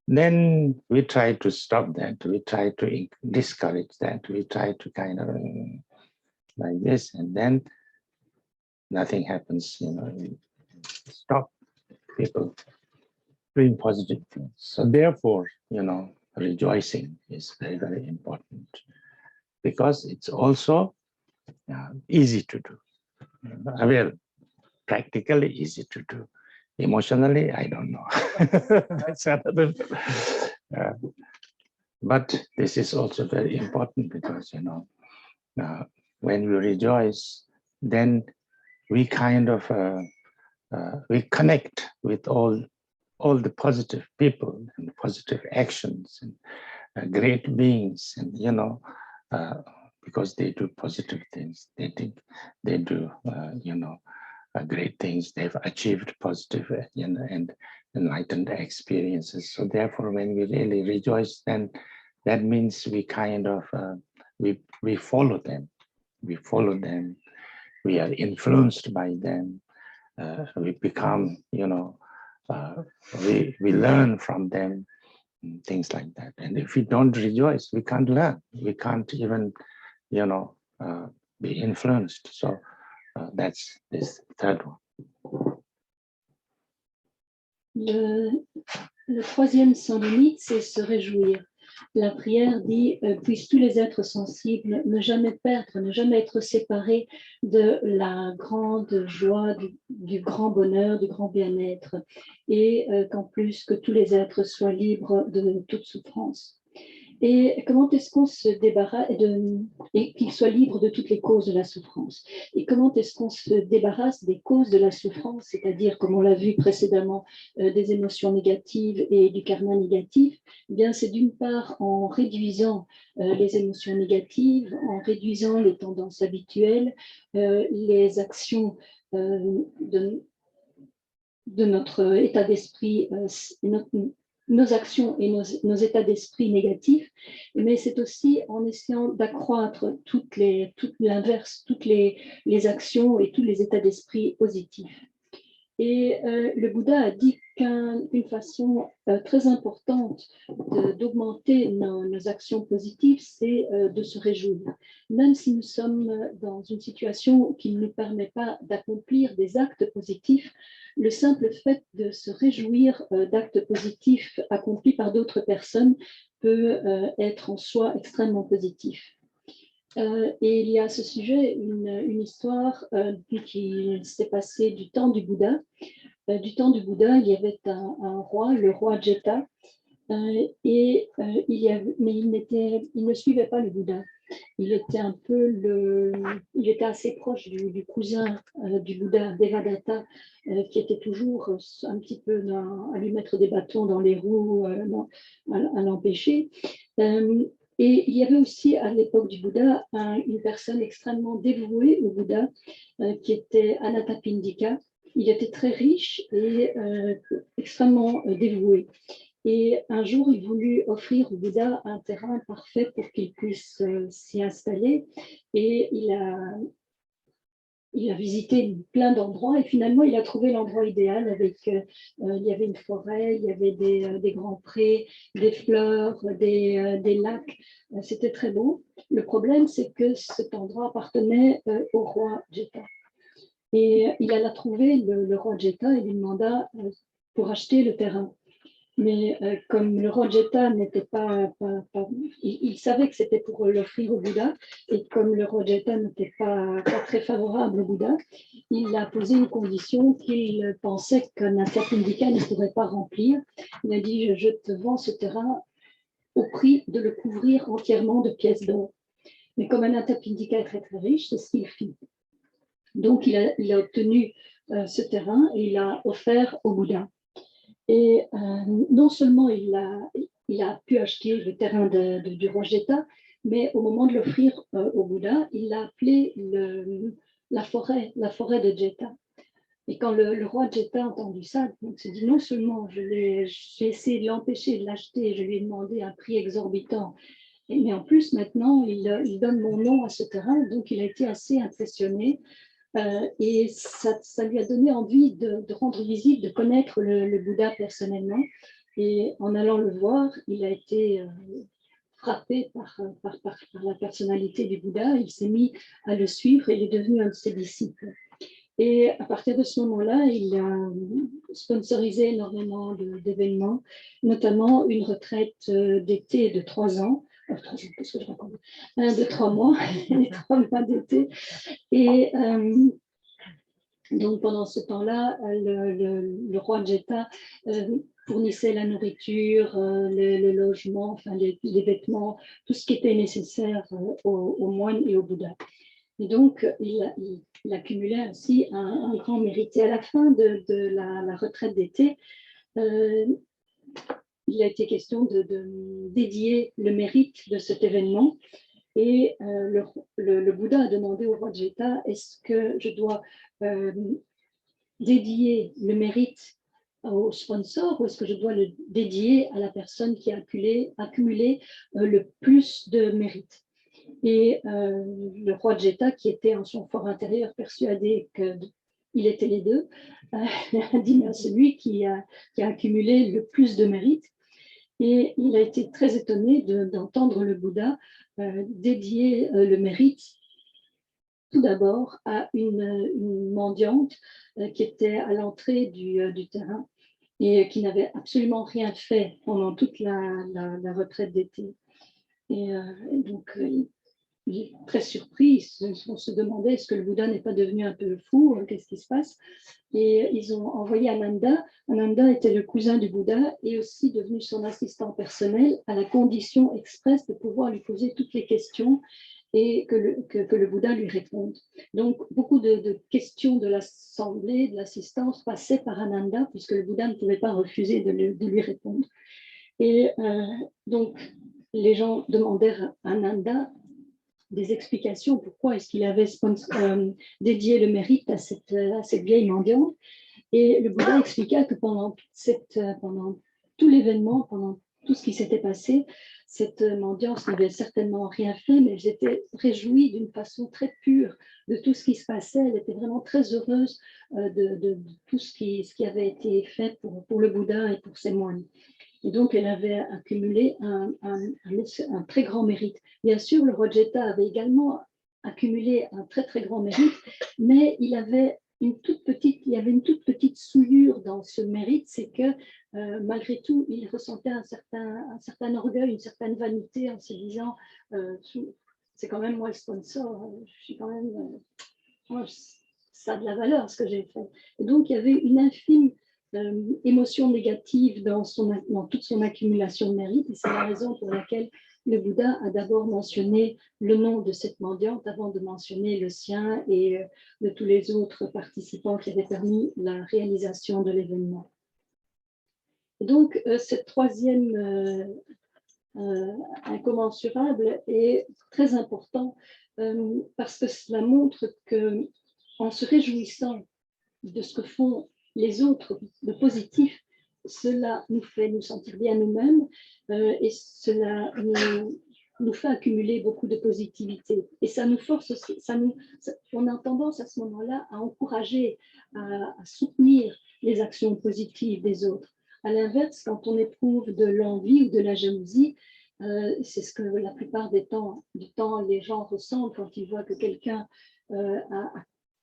then we try to stop that. We try to discourage that. We try to kind of like this, and then nothing happens, stop people doing positive things. So therefore, rejoicing is very, very important, because it's also easy to do. Well, practically easy to do. Emotionally, I don't know. That's another. But this is also very important, because when we rejoice, then we kind of we connect with all the positive people and positive actions and great beings, and because they do positive things, they do great things. They've achieved positive and enlightened experiences. So therefore, when we really rejoice, then that means we kind of we follow them. We follow them. We are influenced by them. We become, we learn from them, things like that. And if we don't rejoice, we can't learn. We can't even, be influenced. So that's this third one. Le troisième sans limite, c'est se réjouir. La prière dit puissent tous les êtres sensibles ne jamais perdre, ne jamais être séparés de la grande joie, du grand bonheur, du grand bien-être, et qu'en plus que tous les êtres soient libres de toute souffrance. Et comment est-ce qu'on se débarrasse et qu'ils soient libres de toutes les causes de la souffrance? Et comment est-ce qu'on se débarrasse des causes de la souffrance, c'est-à-dire, comme on l'a vu précédemment, des émotions négatives et du karma négatif? Eh bien, c'est d'une part en réduisant les émotions négatives, en réduisant les tendances habituelles, les actions de notre état d'esprit, nos actions et nos états d'esprit négatifs, mais c'est aussi en essayant d'accroître l'inverse, toutes les actions et tous les états d'esprit positifs. Et le Bouddha a dit qu'une façon très importante d'augmenter nos actions positives, c'est de se réjouir. Même si nous sommes dans une situation qui ne nous permet pas d'accomplir des actes positifs, le simple fait de se réjouir d'actes positifs accomplis par d'autres personnes peut être en soi extrêmement positif. Et il y a à ce sujet une histoire qui s'est passée du temps du Bouddha. Du temps du Bouddha, il y avait un roi, le roi Jeta, mais il ne suivait pas le Bouddha. Il était il était assez proche du cousin du Bouddha, Devadatta, qui était toujours un petit peu à lui mettre des bâtons dans les roues, à l'empêcher. Et il y avait aussi à l'époque du Bouddha une personne extrêmement dévouée au Bouddha qui était Anathapindika. Il était très riche et extrêmement dévoué. Et un jour, il voulut offrir au Bouddha un terrain parfait pour qu'il puisse s'y installer. Et il a visité plein d'endroits et finalement, il a trouvé l'endroit idéal avec, il y avait une forêt, il y avait des grands prés, des fleurs, des lacs. C'était très beau. Le problème, c'est que cet endroit appartenait au roi Jeta. Et il alla trouver le roi Jeta et lui demanda pour acheter le terrain. Mais comme le roi Jeta n'était il savait que c'était pour l'offrir au Bouddha, et comme le roi Jeta n'était pas très favorable au Bouddha, il a posé une condition qu'il pensait qu'Anathapindika ne pourrait pas remplir. Il a dit, je te vends ce terrain au prix de le couvrir entièrement de pièces d'or. Mais comme Anathapindika est très très riche, c'est ce qu'il fit. Donc il a obtenu ce terrain et il l'a offert au Bouddha. Et non seulement il a pu acheter le terrain du roi Jeta, mais au moment de l'offrir au Bouddha, il l'a appelé la forêt de Jeta. Et quand le roi Jeta a entendu ça, il s'est dit non seulement j'ai essayé de l'empêcher de l'acheter, je lui ai demandé un prix exorbitant, mais en plus maintenant il donne mon nom à ce terrain, donc il a été assez impressionné. Et ça lui a donné envie de rendre visite, de connaître le Bouddha personnellement. Et en allant le voir, il a été frappé par la personnalité du Bouddha. Il s'est mis à le suivre et il est devenu un de ses disciples. Et à partir de ce moment-là, il a sponsorisé énormément d'événements, notamment une retraite d'été de 3 ans. Qu'est-ce que je raconte ? De 3 mois, les 3 mois d'été. Et donc pendant ce temps-là, le roi Jeta fournissait la nourriture, le logement, enfin les vêtements, tout ce qui était nécessaire aux moines et au Bouddha. Et donc, il accumulait ainsi un grand mérite. Et à la fin de la retraite d'été, il a été question de dédier le mérite de cet événement. Et le Bouddha a demandé au roi Jeta, est-ce que je dois dédier le mérite au sponsor ou est-ce que je dois le dédier à la personne qui a accumulé le plus de mérite? Et le roi Jeta, qui était en son fort intérieur persuadé qu'il était les deux, a dit à celui qui a accumulé le plus de mérite. Et il a été très étonné d'entendre le Bouddha dédier le mérite tout d'abord à une mendiante qui était à l'entrée du terrain et qui n'avait absolument rien fait pendant toute la retraite d'été. Et donc, il est très surpris, on se demandait est-ce que le Bouddha n'est pas devenu un peu fou, qu'est-ce qui se passe? Et ils ont envoyé Ananda. Ananda était le cousin du Bouddha et aussi devenu son assistant personnel à la condition expresse de pouvoir lui poser toutes les questions et que le Bouddha lui réponde. Donc, beaucoup de questions de l'assemblée, de l'assistance passaient par Ananda puisque le Bouddha ne pouvait pas refuser de lui répondre. Et donc, les gens demandèrent à Ananda des explications pourquoi est-ce qu'il avait dédié le mérite à cette vieille mendiante. Et le Bouddha expliqua que pendant tout l'événement, pendant tout ce qui s'était passé. Cette mendiante n'avait certainement rien fait, mais elle s'était réjouie d'une façon très pure de tout ce qui se passait. Elle était vraiment très heureuse de tout ce qui avait été fait pour le Bouddha et pour ses moines. Et donc, elle avait accumulé un très grand mérite. Bien sûr, le Rojeta avait également accumulé un très, très grand mérite, mais il y avait une toute petite souillure dans ce mérite, c'est que malgré tout, il ressentait un certain orgueil, une certaine vanité en se disant c'est quand même moi le sponsor, je suis quand même, ça a de la valeur ce que j'ai fait. Et donc, il y avait une infime émotion négative dans toute son accumulation de mérite, et c'est la raison pour laquelle le Bouddha a d'abord mentionné le nom de cette mendiante avant de mentionner le sien et de tous les autres participants qui avaient permis la réalisation de l'événement. Et donc, cette troisième incommensurable est très important parce que cela montre qu'en se réjouissant de ce que font les autres de positif, cela nous fait nous sentir bien nous-mêmes et cela nous fait accumuler beaucoup de positivité. Et ça nous force aussi, on a tendance à ce moment-là à encourager, à soutenir les actions positives des autres. À l'inverse, quand on éprouve de l'envie ou de la jalousie, c'est ce que la plupart du temps les gens ressentent quand ils voient que quelqu'un a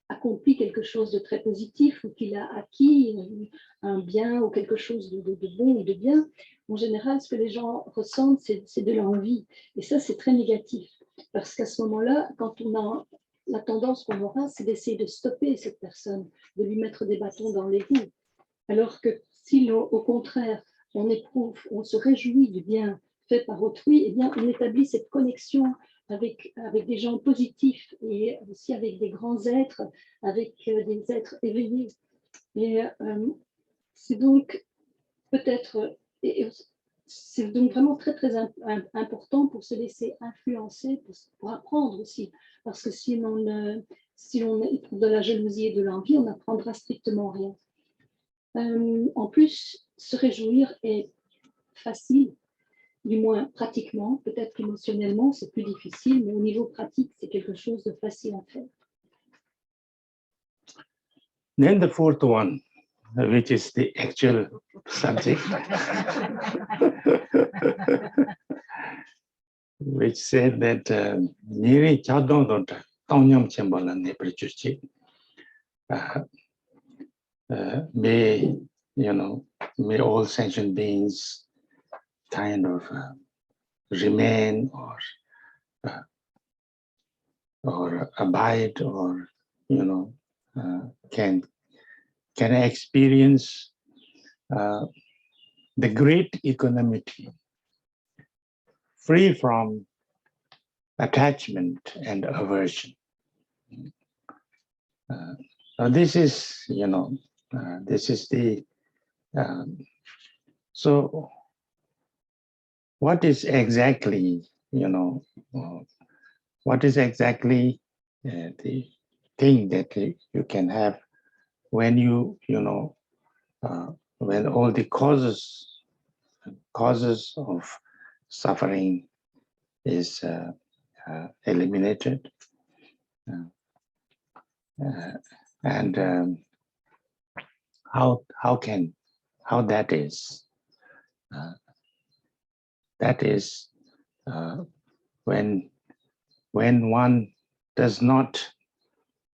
accompli quelque chose de très positif ou qu'il a acquis un bien ou quelque chose de bon ou de bien. En général, ce que les gens ressentent, c'est de l'envie. Et ça, c'est très négatif. Parce qu'à ce moment-là, quand on a la tendance qu'on aura, c'est d'essayer de stopper cette personne, de lui mettre des bâtons dans les roues. Alors que si, au contraire, on se réjouit du bien fait par autrui, eh bien, on établit cette connexion avec des gens positifs et aussi avec des grands êtres, avec des êtres éveillés. Et c'est donc peut-être, c'est donc vraiment très, très important pour se laisser influencer, pour apprendre aussi. Parce que si on éprouve de la jalousie et de l'envie, on n'apprendra strictement rien. En plus, se réjouir est facile, du moins pratiquement, peut-être qu'émotionnellement c'est plus difficile, mais au niveau pratique, c'est quelque chose de facile à faire. Then the fourth one, which is the actual subject, which said that Niri Chadon Dota, Tonyam Chambalan Neprichuchi, may all sentient beings kind of remain or abide or can experience the great equanimity free from attachment and aversion. This is this is the so what is exactly what is exactly the thing that you can have when when all the causes of suffering is eliminated, and how that is when one does not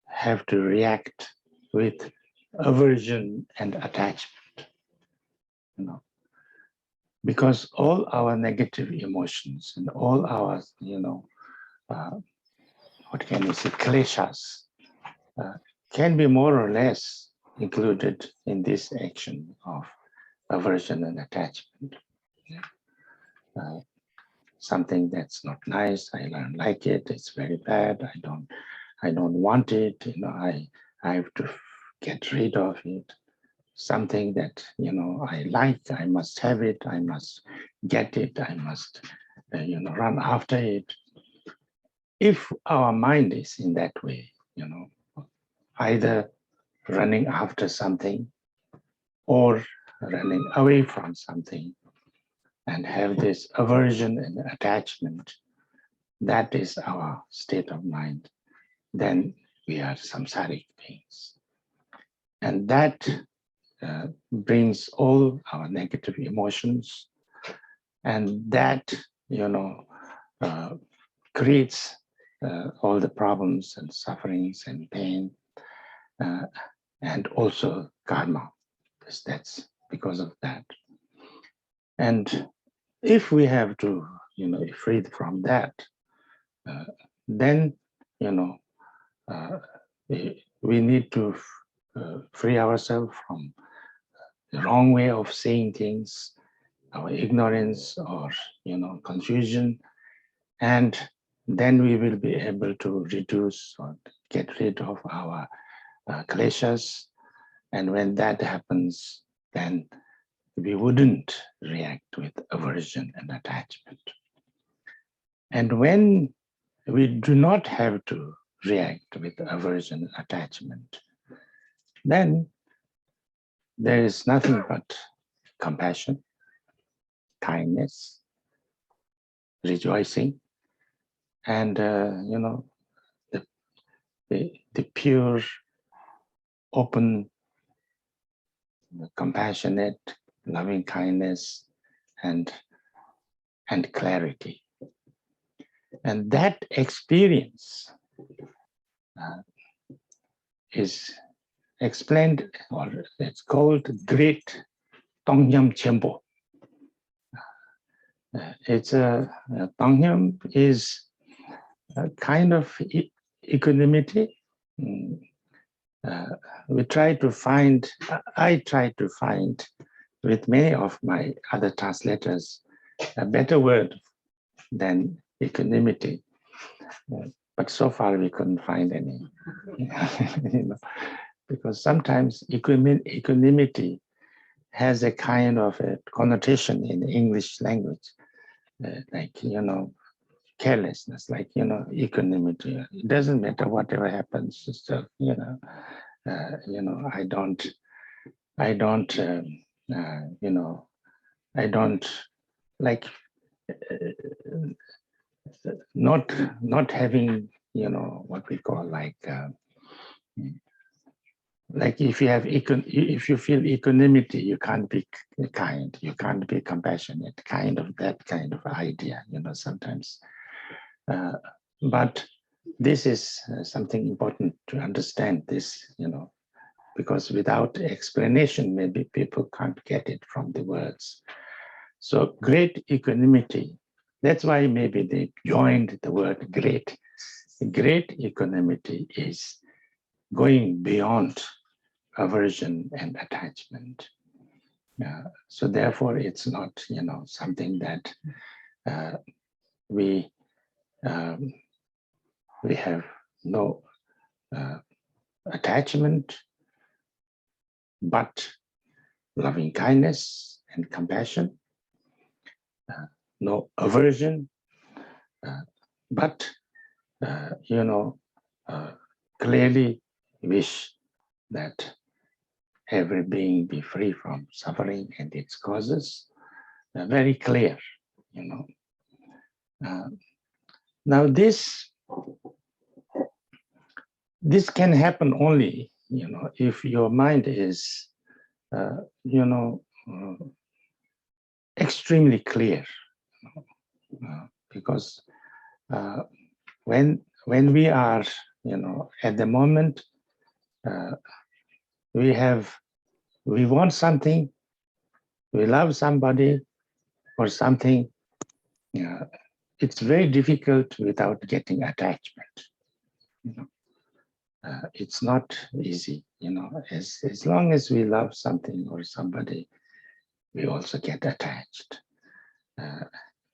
have to react with aversion and attachment, because all our negative emotions and all our what can you say, kleshas can be more or less included in this action of aversion and attachment. Something that's not nice, I don't like it, it's very bad, I don't want it, I have to get rid of it. Something that I like, I must have it, I must get it, I must run after it. If our mind is in that way, either running after something or running away from something, and have this aversion and attachment, that is our state of mind, then we are samsaric beings. And that brings all our negative emotions, and that, creates all the problems and sufferings and pain, and also karma. That's because of that. And if we have to, free from that, then, we need to free ourselves from the wrong way of saying things, our ignorance or, confusion, and then we will be able to reduce or get rid of our kleshas. And when that happens, then we wouldn't react with aversion and attachment. And when we do not have to react with aversion and attachment, then there is nothing but compassion, kindness, rejoicing, and the pure, open, compassionate, loving kindness, and clarity. And that experience is explained, or it's called Great Tongyam Chenpo. Tongyam is a kind of equanimity. I try to find with many of my other translators a better word than equanimity, but so far we couldn't find any. Because sometimes equanimity has a kind of a connotation in the English language, like carelessness, like equanimity. It doesn't matter whatever happens. So, I don't like not having what we call like if you feel equanimity, you can't be kind, you can't be compassionate, that kind of idea, sometimes. But this is something important to understand this, because without explanation, maybe people can't get it from the words. So great equanimity, that's why maybe they joined the word great. Great equanimity is going beyond aversion and attachment. So therefore, it's not, something that we have no attachment, but loving kindness and compassion, no aversion, but clearly wish that every being be free from suffering and its causes. Very clear, Now this can happen only, if your mind is, extremely clear, because when we are, at the moment, we want something, we love somebody or something, it's very difficult without getting attachment. It's not easy, as long as we love something or somebody, we also get attached.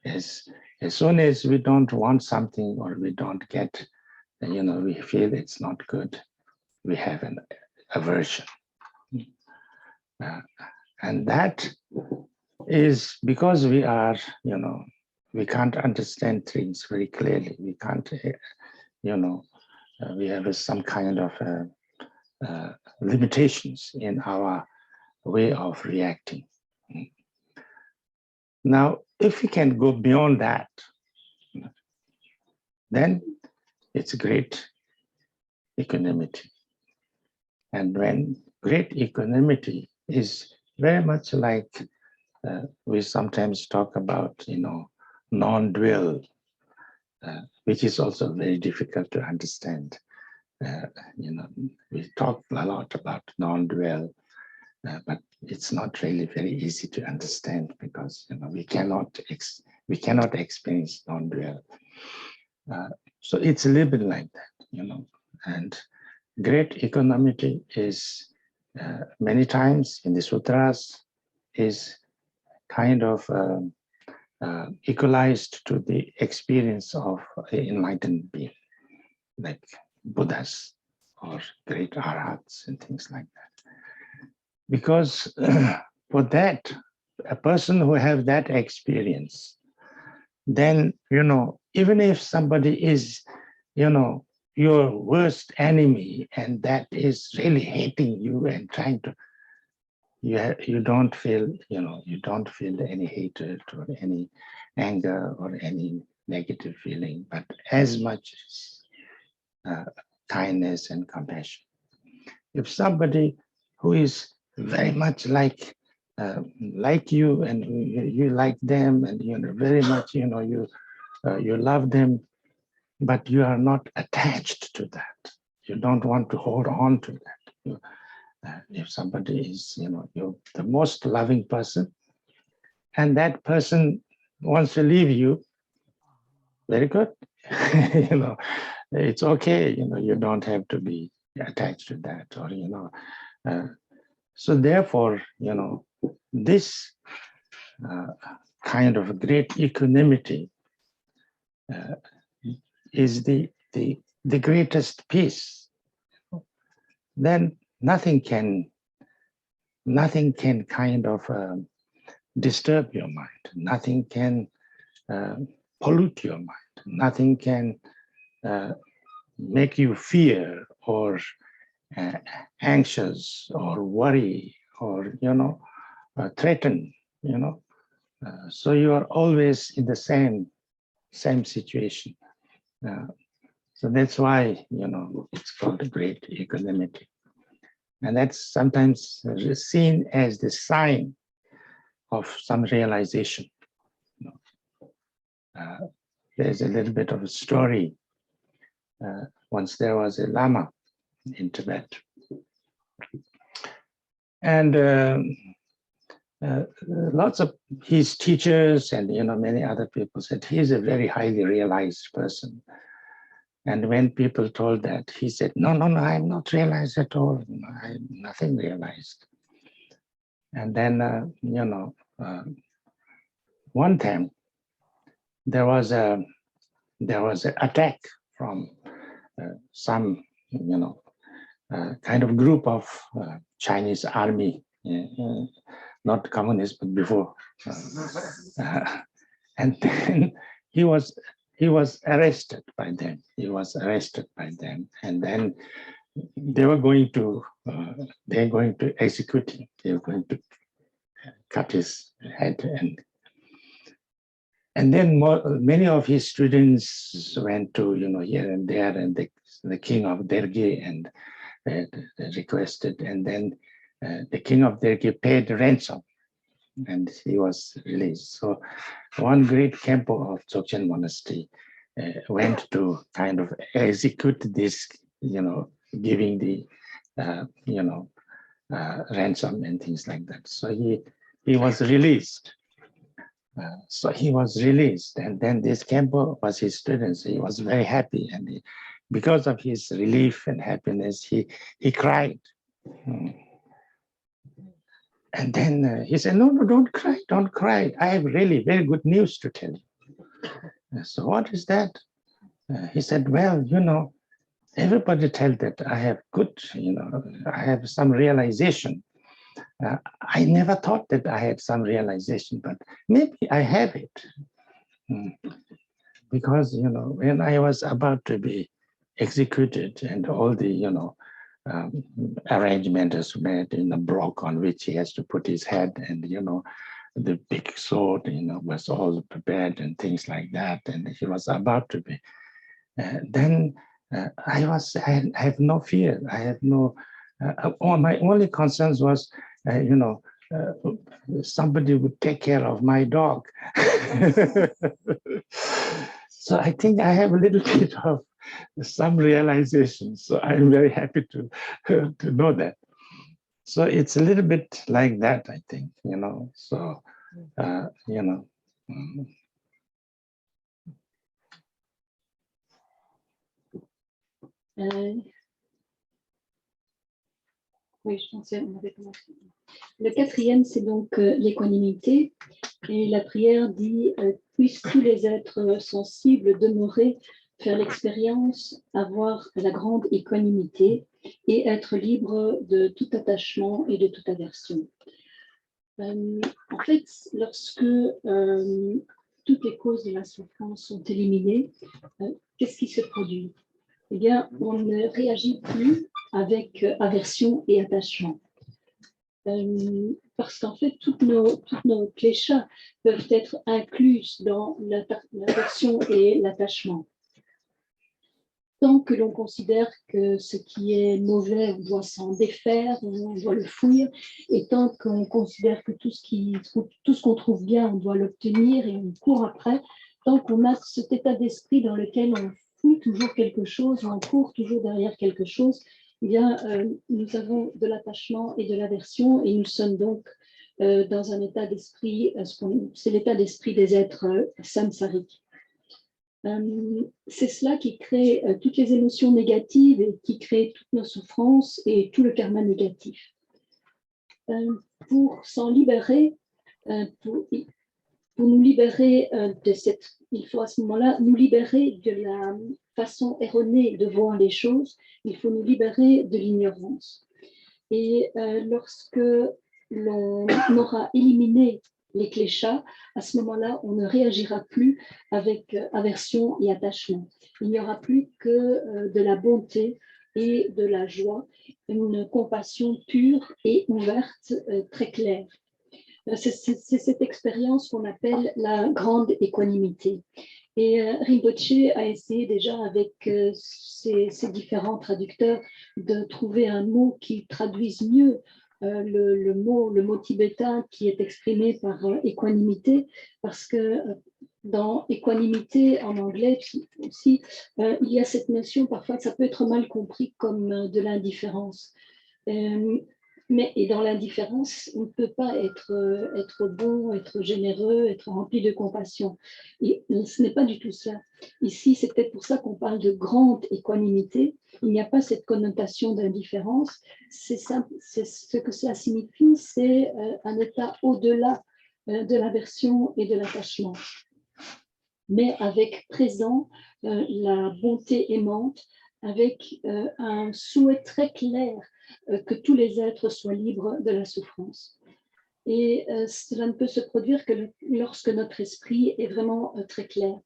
As soon as we don't want something or we don't get, we feel it's not good, we have an aversion. And that is because we are, we can't understand things very clearly. We can't, we have some kind of limitations in our way of reacting. Now, if we can go beyond that, then it's great equanimity. And when great equanimity is very much like we sometimes talk about, non-dual, which is also very difficult to understand. We talk a lot about non-dual, but it's not really very easy to understand because we cannot experience non-dual. So it's a little bit like that, and great equanimity is many times in the sutras is kind of equalized to the experience of an enlightened being, like Buddhas or great arhats and things like that. Because for that, a person who has that experience, then, even if somebody is, your worst enemy and that is really hating you and trying to, you don't feel, you don't feel any hatred or any anger or any negative feeling, but as much kindness and compassion. If somebody who is very much like you and you like them and very much you love them, but you are not attached to that. You don't want to hold on to that. If somebody is you're the most loving person and that person wants to leave you, very good. It's okay. You don't have to be attached to that, or so therefore, this kind of great equanimity is the greatest peace. Then nothing can kind of disturb your mind. Nothing can pollute your mind. Nothing can make you fear or anxious or worry or threaten. So you are always in the same situation. So that's why it's called a great equanimity, and that's sometimes seen as the sign of some realization. There's a little bit of a story. Once there was a Lama in Tibet, and lots of his teachers and many other people said he's a very highly realized person. And when people told that, he said, no, I'm not realized at all. I'm nothing realized. And then one time there was an attack from some kind of group of Chinese army, not communist, but before. And then he was arrested by them. And then they're going to execute him. They're going to cut his head. And then many of his students went to, here and there, and the king of Dergi and requested, and then the king of Dergi paid ransom, and he was released. So one great Khenpo of Dzogchen monastery went to kind of execute this, giving the, ransom and things like that. So he was released. And then this Khenpo was his student. So he was very happy, and because of his relief and happiness, he cried. And then he said, no, don't cry. I have really very good news to tell you. So what is that? He said, well, everybody tells that I have good, I have some realization. I never thought that I had some realization, but maybe I have it. Because, when I was about to be executed and all the, arrangement is made in a block on which he has to put his head, and the big sword, was all prepared and things like that, and he was about to be. Then I have no fear. I have no. My only concern was, somebody would take care of my dog. So I think I have a little bit of some realization. So I'm very happy to know that. So it's a little bit like that, I think, So, Oui, je pensais, on avait commencé. Le quatrième, c'est donc l'équanimité. Et la prière dit puissent tous les êtres sensibles demeurer, faire l'expérience, avoir la grande équanimité et être libre de tout attachement et de toute aversion. En fait, lorsque toutes les causes de la souffrance sont éliminées, qu'est-ce qui se produit? Eh bien, on ne réagit plus avec aversion et attachement. Parce qu'en fait, toutes nos kleshas peuvent être incluses dans l'aversion et l'attachement. Tant que l'on considère que ce qui est mauvais, on doit s'en défaire, on doit le fuir, et tant qu'on considère que tout ce qu'on trouve bien, on doit l'obtenir et on court après, tant qu'on a cet état d'esprit dans lequel on fouille toujours quelque chose, on court toujours derrière quelque chose, eh bien, nous avons de l'attachement et de l'aversion, et nous sommes donc dans un état d'esprit, c'est l'état d'esprit des êtres samsariques. C'est cela qui crée toutes les émotions négatives et qui crée toutes nos souffrances et tout le karma négatif. Pour s'en libérer, pour nous libérer de cette... Il faut à ce moment-là nous libérer de la façon erronée de voir les choses, il faut nous libérer de l'ignorance. Et lorsque l'on aura éliminé les kleshas, à ce moment-là, on ne réagira plus avec aversion et attachement. Il n'y aura plus que de la bonté et de la joie, une compassion pure et ouverte, très claire. C'est cette expérience qu'on appelle la grande équanimité. Et Rinpoché a essayé déjà avec ses différents traducteurs de trouver un mot qui traduise mieux le mot tibétain qui est exprimé par équanimité, parce que dans équanimité en anglais aussi, il y a cette notion, parfois ça peut être mal compris comme de l'indifférence. Et dans l'indifférence, on ne peut pas être bon, être généreux, être rempli de compassion. Et ce n'est pas du tout ça. Ici, c'est peut-être pour ça qu'on parle de grande équanimité. Il n'y a pas cette connotation d'indifférence. C'est ce que cela signifie, c'est un état au-delà de l'aversion et de l'attachement. Mais avec présent la bonté aimante, avec un souhait très clair que tous les êtres soient libres de la souffrance. Et cela ne peut se produire que lorsque notre esprit est vraiment très clair.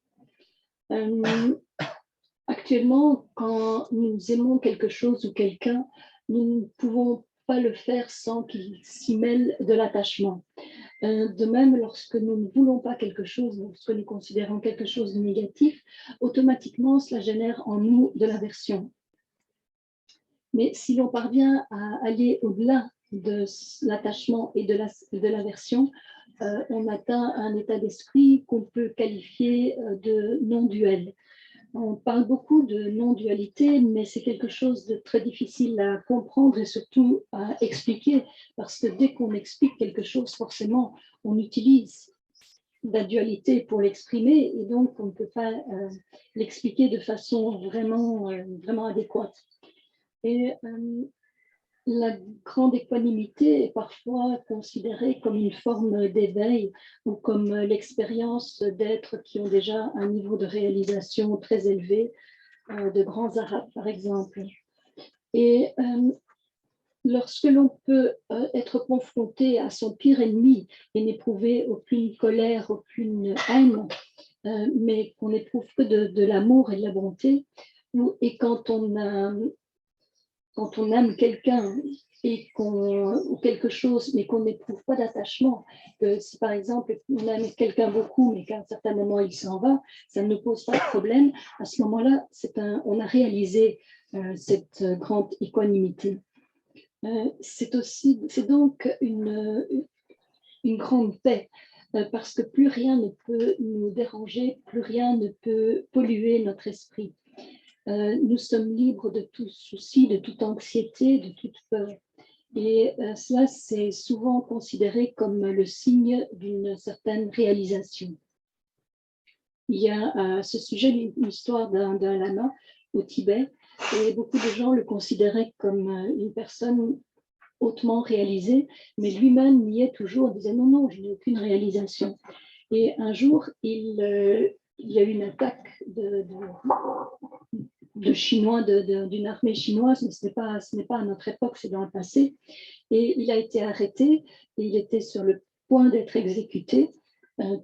Actuellement, quand nous aimons quelque chose ou quelqu'un, nous ne pouvons pas le faire sans qu'il s'y mêle de l'attachement. De même, lorsque nous ne voulons pas quelque chose, lorsque nous considérons quelque chose de négatif, automatiquement, cela génère en nous de l'aversion. Mais si l'on parvient à aller au-delà de l'attachement et de l'aversion, on atteint un état d'esprit qu'on peut qualifier de non-duel. On parle beaucoup de non-dualité, mais c'est quelque chose de très difficile à comprendre et surtout à expliquer, parce que dès qu'on explique quelque chose, forcément, on utilise la dualité pour l'exprimer, et donc on ne peut pas l'expliquer de façon vraiment adéquate. Et la grande équanimité est parfois considérée comme une forme d'éveil ou comme l'expérience d'êtres qui ont déjà un niveau de réalisation très élevé, de grands arabes par exemple. Et lorsque l'on peut être confronté à son pire ennemi et n'éprouver aucune colère, aucune haine, mais qu'on n'éprouve que de l'amour et de la bonté, et quand on aime quelqu'un et ou quelque chose, mais qu'on n'éprouve pas d'attachement, que si par exemple on aime quelqu'un beaucoup, mais qu'à un certain moment il s'en va, ça ne nous pose pas de problème. À ce moment-là, on a réalisé cette grande équanimité. C'est donc une grande paix, parce que plus rien ne peut nous déranger, plus rien ne peut polluer notre esprit. Nous sommes libres de tout souci, de toute anxiété, de toute peur. Et cela, c'est souvent considéré comme le signe d'une certaine réalisation. Il y a à ce sujet l'histoire d'un lama au Tibet, et beaucoup de gens le considéraient comme une personne hautement réalisée, mais lui-même niait toujours, disait non, non, je n'ai aucune réalisation. Et un jour, il y a eu une attaque de Chinois, d'une armée chinoise, mais ce n'est pas à notre époque, c'est dans le passé. Et il a été arrêté, et il était sur le point d'être exécuté.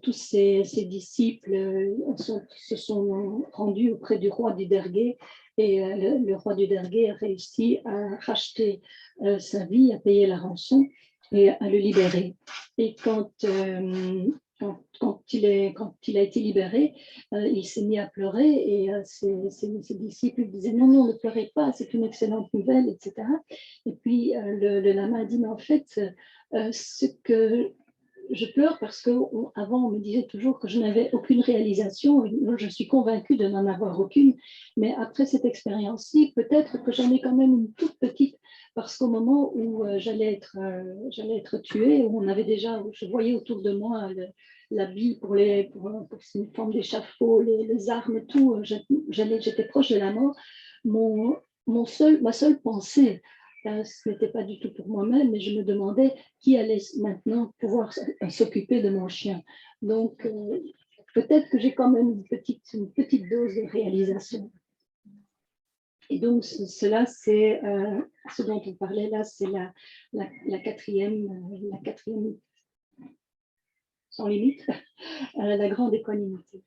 Tous ses disciples se sont rendus auprès du roi du Dergué, et le roi du Dergué a réussi à racheter sa vie, à payer la rançon et à le libérer. Et quand il a été libéré, il s'est mis à pleurer, et ses disciples lui disaient non, non, ne pleurez pas, c'est une excellente nouvelle, etc. Et puis le lama a dit, mais en fait, ce que je pleure parce qu'avant on me disait toujours que je n'avais aucune réalisation, et je suis convaincue de n'en avoir aucune, mais après cette expérience-ci, peut-être que j'en ai quand même une toute petite, parce qu'au moment où j'allais être tuée, où je voyais autour de moi l'habit pour une forme d'échafaud, les armes, tout, j'étais proche de la mort. Ma seule pensée, ce n'était pas du tout pour moi-même, mais je me demandais qui allait maintenant pouvoir s'occuper de mon chien. Donc, peut-être que j'ai quand même une petite dose de réalisation. Et donc, cela, c'est ce dont on parlait là, c'est la quatrième, sans limite, la grande équanimité.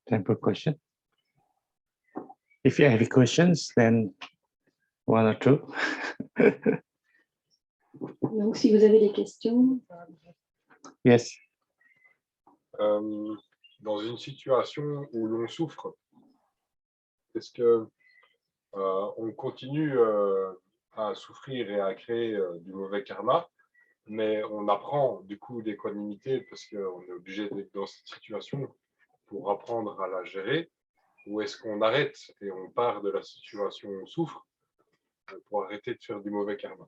Time for question. If you have any questions, then one or two. Donc, si vous avez des questions. Yes. Dans une situation où l'on souffre, est-ce que on continue à souffrir et à créer du mauvais karma, mais on apprend du coup d'équanimité parce qu'on est obligé d'être dans cette situation pour apprendre à la gérer, ou est-ce qu'on arrête et on part de la situation où on souffre pour arrêter de faire du mauvais karma?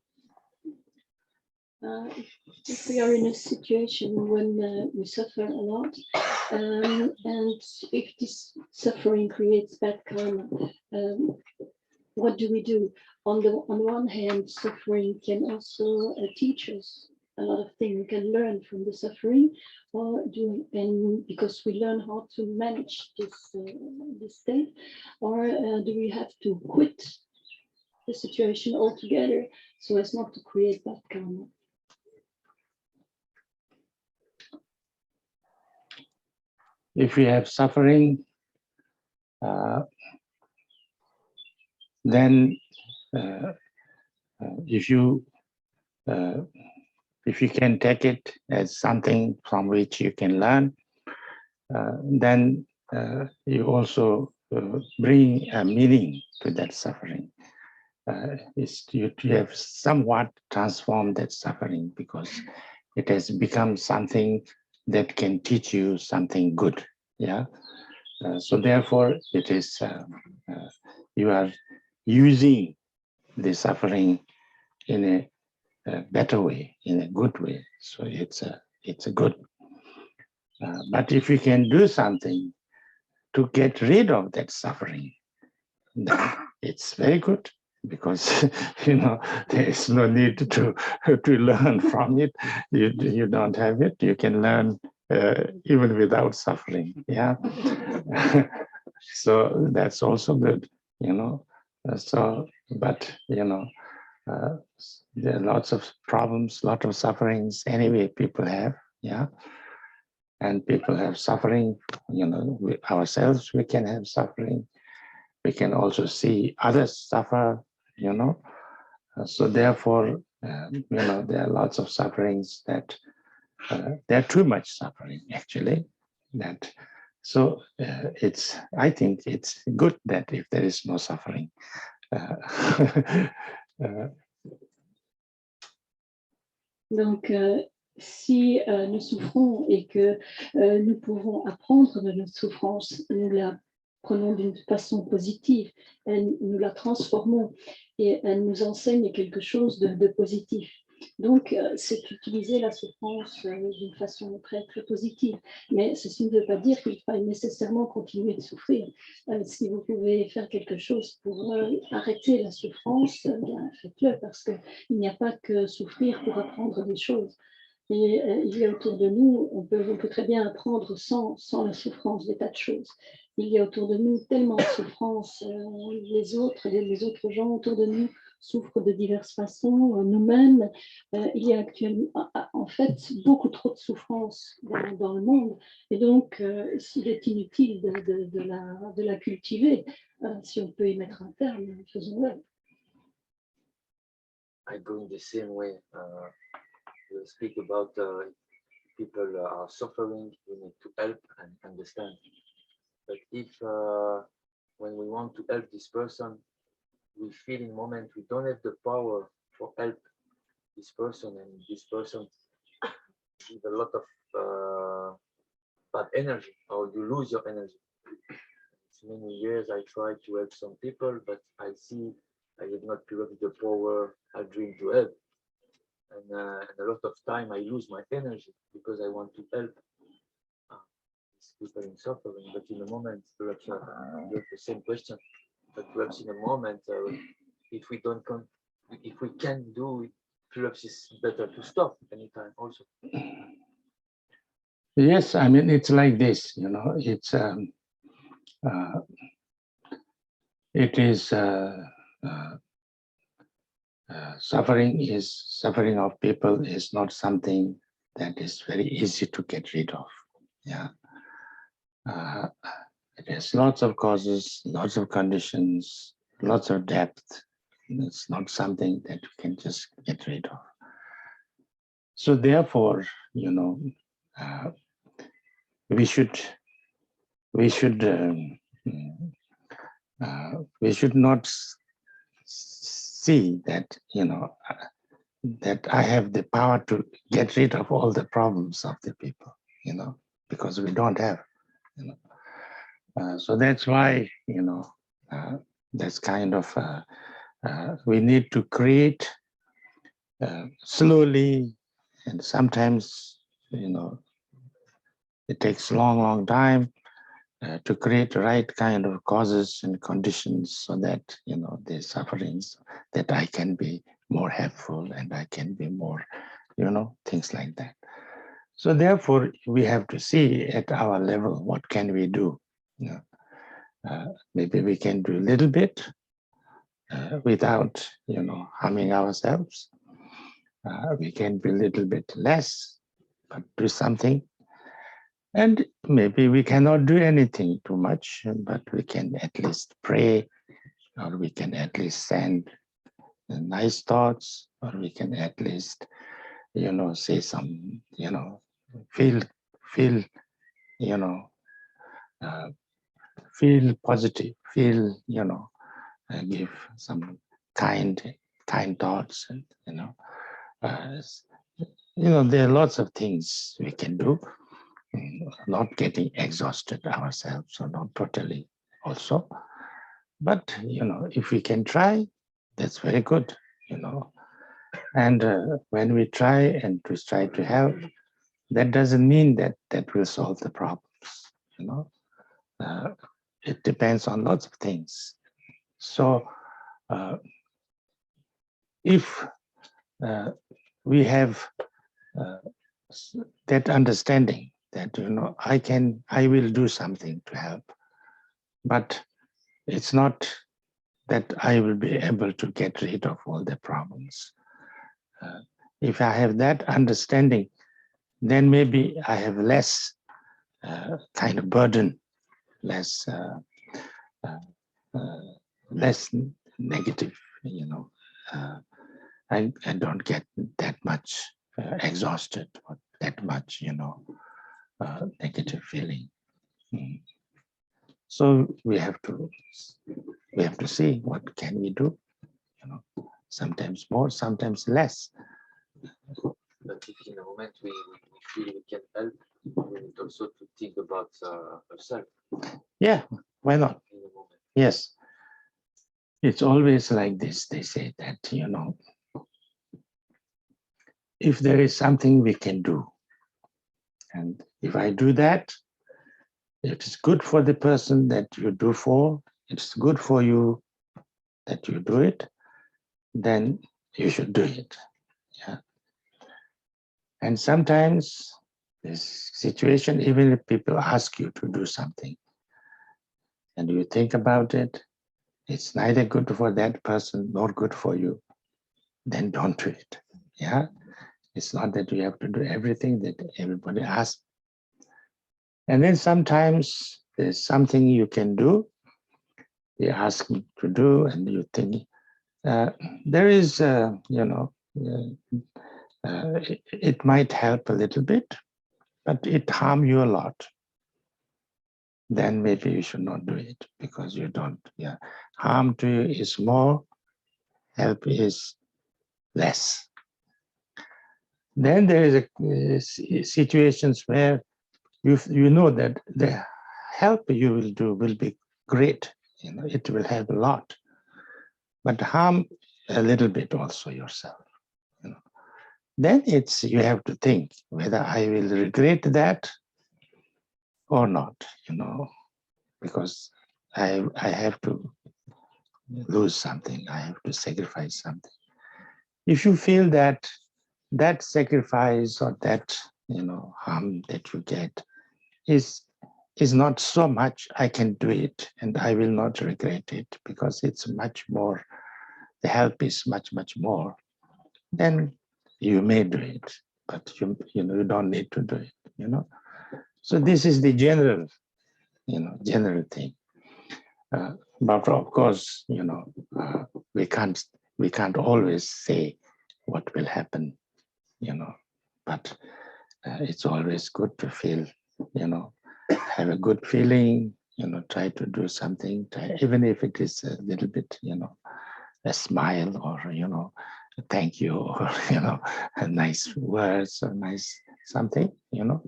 If we are in a situation when we suffer a lot, and if this suffering creates bad karma, what do we do? On one hand, suffering can also teach us a lot of things. We can learn from the suffering, and because we learn how to manage this state, or do we have to quit the situation altogether so as not to create bad karma? If you have suffering, then if you can take it as something from which you can learn, then you also bring a meaning to that suffering. You have somewhat transformed that suffering because it has become something that can teach you something good. Yeah. So therefore, it is you are using the suffering in a better way, in a good way. So it's a good. But if you can do something to get rid of that suffering, then it's very good, because there is no need to learn from it. You don't have it. You can learn even without suffering. Yeah. So that's also good. So, but there are lots of problems, lots of sufferings anyway people have. Yeah. And people have suffering, ourselves, we can have suffering. we can also see others suffer, So therefore, there are lots of sufferings that there are too much suffering actually. I think it's good that if there is no suffering. Donc, si nous souffrons et que nous pouvons apprendre de notre souffrance, nous la prenons d'une façon positive, nous la transformons et elle nous enseigne quelque chose de positif. Donc, c'est utiliser la souffrance d'une façon très, très positive. Mais ceci ne veut pas dire qu'il faille nécessairement continuer de souffrir. Si vous pouvez faire quelque chose pour arrêter la souffrance, bien faites-le, parce qu'il n'y a pas que souffrir pour apprendre des choses. Et il y a autour de nous, on peut très bien apprendre sans la souffrance des tas de choses. Il y a autour de nous tellement de souffrance, les autres gens autour de nous souffrent de diverses façons, nous-mêmes. Il y a actuellement, en fait, beaucoup trop de souffrance dans le monde. Et donc, s'il est inutile de la cultiver, si on peut y mettre un terme, faisons-le. I go in the same way. We speak about people are suffering, we need to help and understand. But if when we want to help this person, we feel in moment we don't have the power for help this person, and this person give a lot of bad energy, or you lose your energy. It's many years I try to help some people, but I see I did not feel the power I dream to help. And a lot of time I lose my energy because I want to help these people in suffering. But in a moment, perhaps you have the same question. But perhaps in a moment, if we can do it, perhaps it's better to stop anytime also. Yes, I mean it's like this. It's it is. Suffering of people is not something that is very easy to get rid of. Yeah, it has lots of causes, lots of conditions, lots of depth. It's not something that you can just get rid of. So therefore, we should not see that that I have the power to get rid of all the problems of the people, because we don't have, so that's why that's kind of we need to create slowly, and sometimes it takes long time to create the right kind of causes and conditions so that the sufferings, that I can be more helpful and I can be more, things like that. So therefore we have to see at our level what can we do. Maybe we can do a little bit without harming ourselves. We can be a little bit less, but do something. And maybe we cannot do anything too much, but we can at least pray, or we can at least send nice thoughts, or we can at least, say some, feel positive, give some kind thoughts, and there are lots of things we can do. Not getting exhausted ourselves, or not totally also. But, if we can try, that's very good, And when we try and we try to help, that doesn't mean that will solve the problems, It depends on lots of things. So if we have that understanding, that I will do something to help, but it's not that I will be able to get rid of all the problems. If I have that understanding, then maybe I have less kind of burden, less less negative, you know. I don't get that much exhausted, or that much, you know, negative feeling. So we have to see what can we do, you know, sometimes more, sometimes less. But if in a moment we feel we can help, we need also to think about ourselves. Yeah, why not? In a moment. Yes. It's always like this. They say that, you know, if there is something we can do, and if I do that, it is good for the person that you do for, it's good for you that you do it, then you should do it. Yeah. And sometimes this situation, even if people ask you to do something and you think about it, it's neither good for that person nor good for you, then don't do it. Yeah. It's not that you have to do everything that everybody asks. And then sometimes there's something you can do. They ask me to do, and you think there is, you know, it might help a little bit, but it harm you a lot. Then maybe you should not do it because you don't. Yeah, harm to you is more, help is less. Then there is situations where you know that the help you will do will be great. You know, it will help a lot, but harm a little bit also yourself. You know, then you have to think whether I will regret that or not. You know, because I have to lose something. I have to sacrifice something. If you feel that that sacrifice or that, you know, harm that you get is not so much, I can do it and I will not regret it because it's much more, the help is much, much more, then you may do it, but you know, you don't need to do it, you know. So this is the general, you know, general thing. But of course, you know, we can't always say what will happen, you know, but it's always good to feel, you know, have a good feeling, you know, try to do something, even if it is a little bit, you know, a smile or, you know, a thank you or, you know, a nice words or nice something, you know,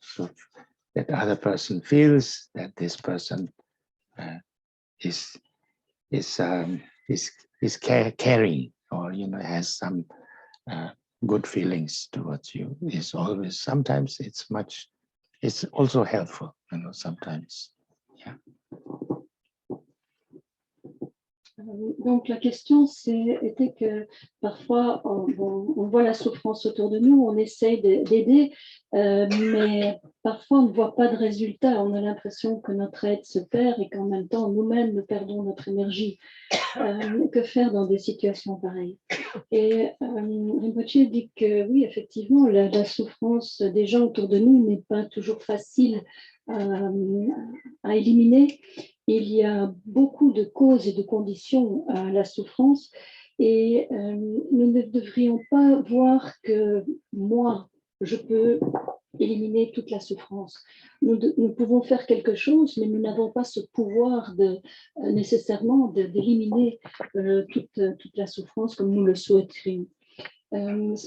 so that other person feels that this person is caring or, you know, has some good feelings towards you is always, sometimes it's also helpful, you know, sometimes. Yeah. Donc la question était que parfois on voit la souffrance autour de nous, on essaye d'aider, mais parfois on ne voit pas de résultat, on a l'impression que notre aide se perd et qu'en même temps nous-mêmes nous perdons notre énergie. Que faire dans des situations pareilles? Et Rinpoché dit que oui, effectivement, la souffrance des gens autour de nous n'est pas toujours facile à éliminer. Il y a beaucoup de causes et de conditions à la souffrance et nous ne devrions pas voir que moi, je peux éliminer toute la souffrance. Nous pouvons faire quelque chose, mais nous n'avons pas ce pouvoir nécessairement d'éliminer toute la souffrance comme nous le souhaiterions.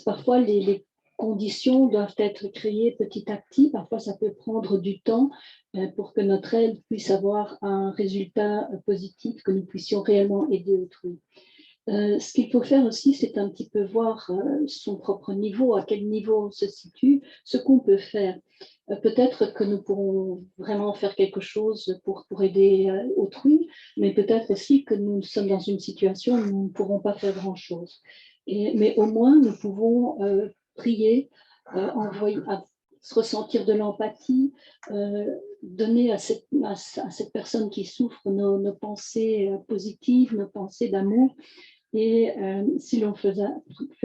Parfois, les conditions doivent être créées petit à petit. Parfois, ça peut prendre du temps pour que notre aide puisse avoir un résultat positif, que nous puissions réellement aider autrui. Ce qu'il faut faire aussi, c'est un petit peu voir son propre niveau, à quel niveau on se situe, ce qu'on peut faire. Peut-être que nous pourrons vraiment faire quelque chose pour aider autrui, mais peut-être aussi que nous sommes dans une situation où nous ne pourrons pas faire grand-chose. Mais au moins, nous pouvons prier, se ressentir de l'empathie, donner à cette personne qui souffre nos pensées positives, nos pensées d'amour. Et si l'on fait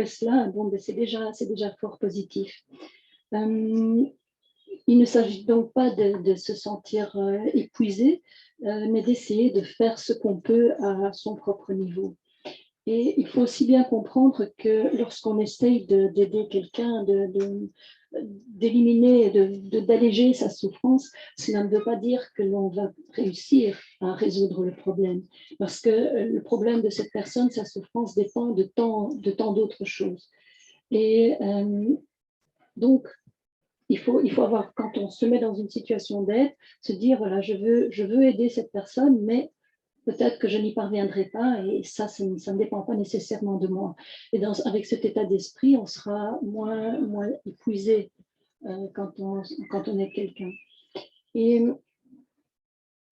cela, bon, c'est déjà fort positif. il ne s'agit donc pas de se sentir épuisé, mais d'essayer de faire ce qu'on peut à son propre niveau. Et il faut aussi bien comprendre que lorsqu'on essaye d'aider quelqu'un, d'éliminer, d'alléger sa souffrance, cela ne veut pas dire que l'on va réussir à résoudre le problème. Parce que le problème de cette personne, sa souffrance dépend de tant d'autres choses. Et donc, il faut avoir, quand on se met dans une situation d'aide, se dire, voilà, je veux aider cette personne, mais peut-être que je n'y parviendrai pas, et ça ne dépend pas nécessairement de moi. Et avec cet état d'esprit, on sera moins épuisé quand on est quelqu'un. Et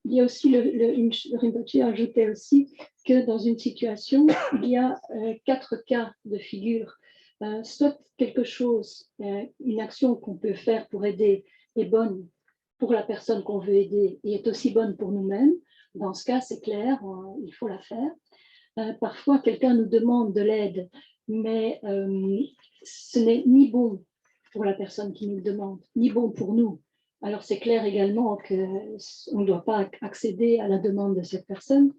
il y a aussi, le Rinpoché ajoutait aussi que dans une situation, il y a 4 cas de figure. Soit quelque chose, une action qu'on peut faire pour aider est bonne pour la personne qu'on veut aider et est aussi bonne pour nous-mêmes. Dans ce cas, c'est clair, il faut la faire. Parfois, quelqu'un nous demande de l'aide, mais ce n'est ni bon pour la personne qui nous le demande, ni bon pour nous. Alors, c'est clair également qu'on ne doit pas accéder à la demande de cette personne.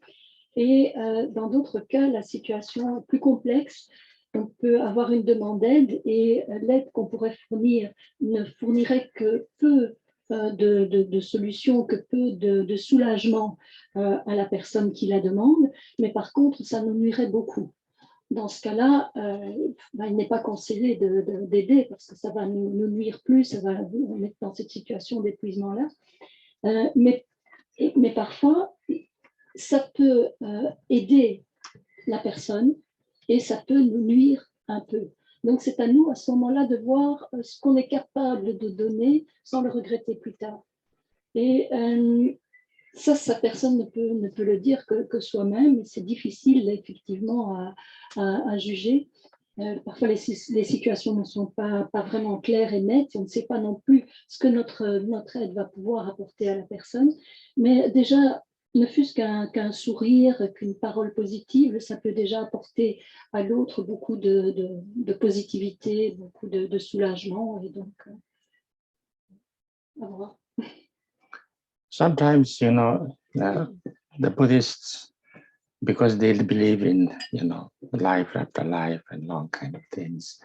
Et dans d'autres cas, la situation est plus complexe. On peut avoir une demande d'aide et l'aide qu'on pourrait fournir ne fournirait que peu de solutions, que peu de soulagement à la personne qui la demande, mais par contre, ça nous nuirait beaucoup. Dans ce cas-là, il n'est pas conseillé d'aider parce que ça va nous nuire plus, ça va nous mettre dans cette situation d'épuisement-là. Mais parfois, ça peut aider la personne et ça peut nous nuire un peu. Donc, c'est à nous, à ce moment-là, de voir ce qu'on est capable de donner sans le regretter plus tard. Et ça, personne ne peut le dire que soi-même. C'est difficile, effectivement, à juger. Parfois, les situations ne sont pas vraiment claires et nettes. On ne sait pas non plus ce que notre aide va pouvoir apporter à la personne. Mais déjà, ne fût-ce qu'un sourire, qu'une parole positive, ça peut déjà apporter à l'autre beaucoup de positivité, beaucoup de soulagement. Et donc, à voir. Sometimes, the Buddhists, because they believe in, life after life and long kind of things,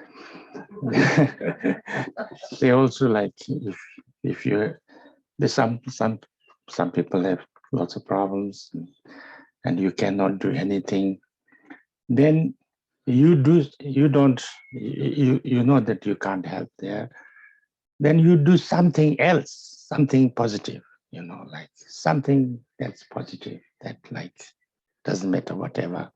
they also like, if you, there's some people have lots of problems and you cannot do anything, then you know that you can't help there, then you do something else, something positive, like something that's positive, that like doesn't matter whatever.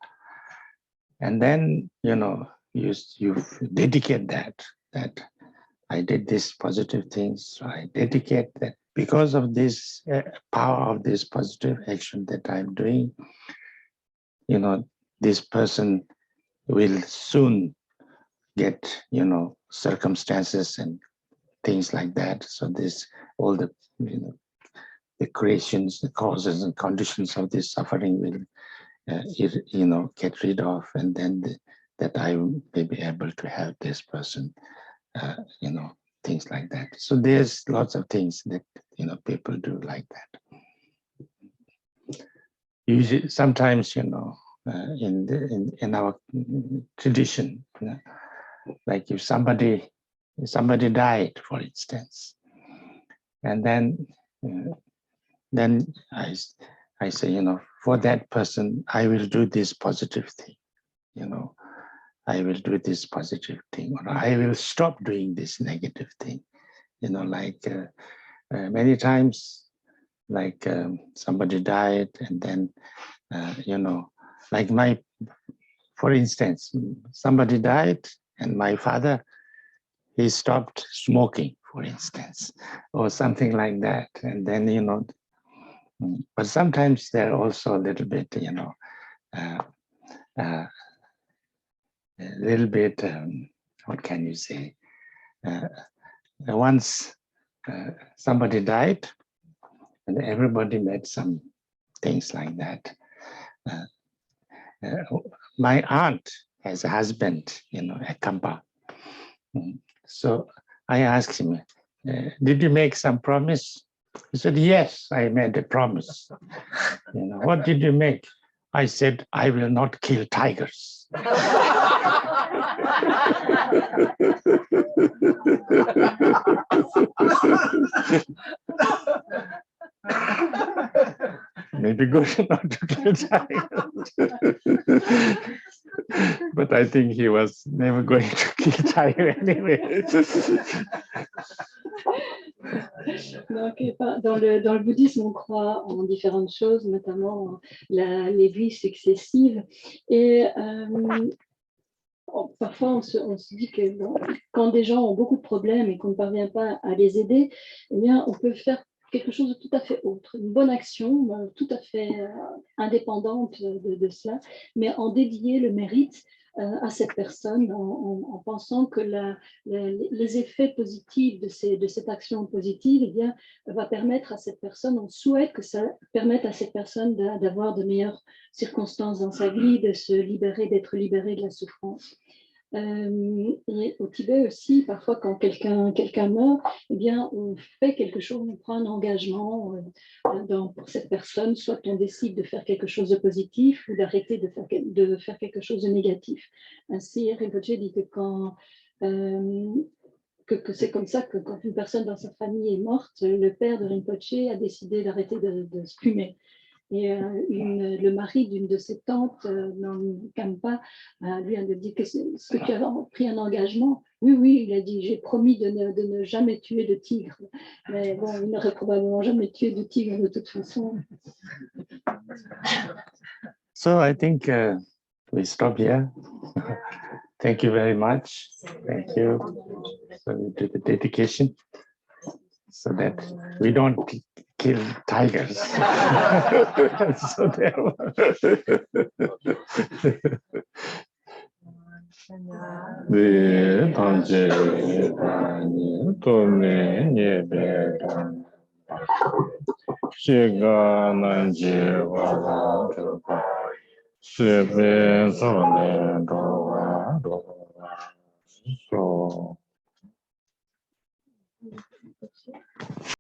And then, you dedicate that I did this positive things, so I dedicate that because of this power of this positive action that I'm doing, this person will soon get, circumstances and things like that. So this, all the, the creations, the causes and conditions of this suffering will, get rid of, and then that I may be able to help this person, things like that. So there's lots of things that, people do like that. Usually, sometimes, in our tradition, like if somebody died, for instance, and then I say, for that person, I will do this positive thing, I will do this positive thing, or I will stop doing this negative thing, like many times, like somebody died, and then, like for instance, somebody died, and my father, he stopped smoking, for instance, or something like that. And then, but sometimes they're also a little bit, a little bit, what can you say? Once somebody died, and everybody made some things like that. My aunt has a husband, a Khenpo. So I asked him, did you make some promise? He said, yes, I made a promise. What did you make? I said, I will not kill tigers. Maybe good not to kill tigers. But I think he was never going to kill tiger anyway. Donc, dans le bouddhisme, on croit en différentes choses, notamment les vices excessives. Et parfois, on se dit que quand des gens ont beaucoup de problèmes et qu'on ne parvient pas à les aider, eh bien, on peut faire quelque chose de tout à fait autre, une bonne action, tout à fait indépendante de cela, mais en dédier le mérite à cette personne en pensant que les effets positifs de cette action positive eh bien, va permettre à cette personne, on souhaite que ça permette à cette personne d'avoir de meilleures circonstances dans sa vie, de se libérer, d'être libéré de la souffrance. Et au Tibet aussi, parfois quand quelqu'un meurt, eh bien, on fait quelque chose, on prend un engagement pour cette personne, soit on décide de faire quelque chose de positif ou d'arrêter de faire quelque chose de négatif. Ainsi, Rinpoché dit que c'est comme ça que quand une personne dans sa famille est morte, le père de Rinpoché a décidé d'arrêter de se fumer. Et le mari d'une de ses tantes, dans Khenpo, lui a dit est-ce que tu as pris un engagement? Oui, il a dit j'ai promis de ne jamais tuer de tigre. Mais bon, il n'aurait probablement jamais tué de tigre de toute façon. So I think we stop here. Thank you very much. Thank you for the dedication so that we don't kill tigers. So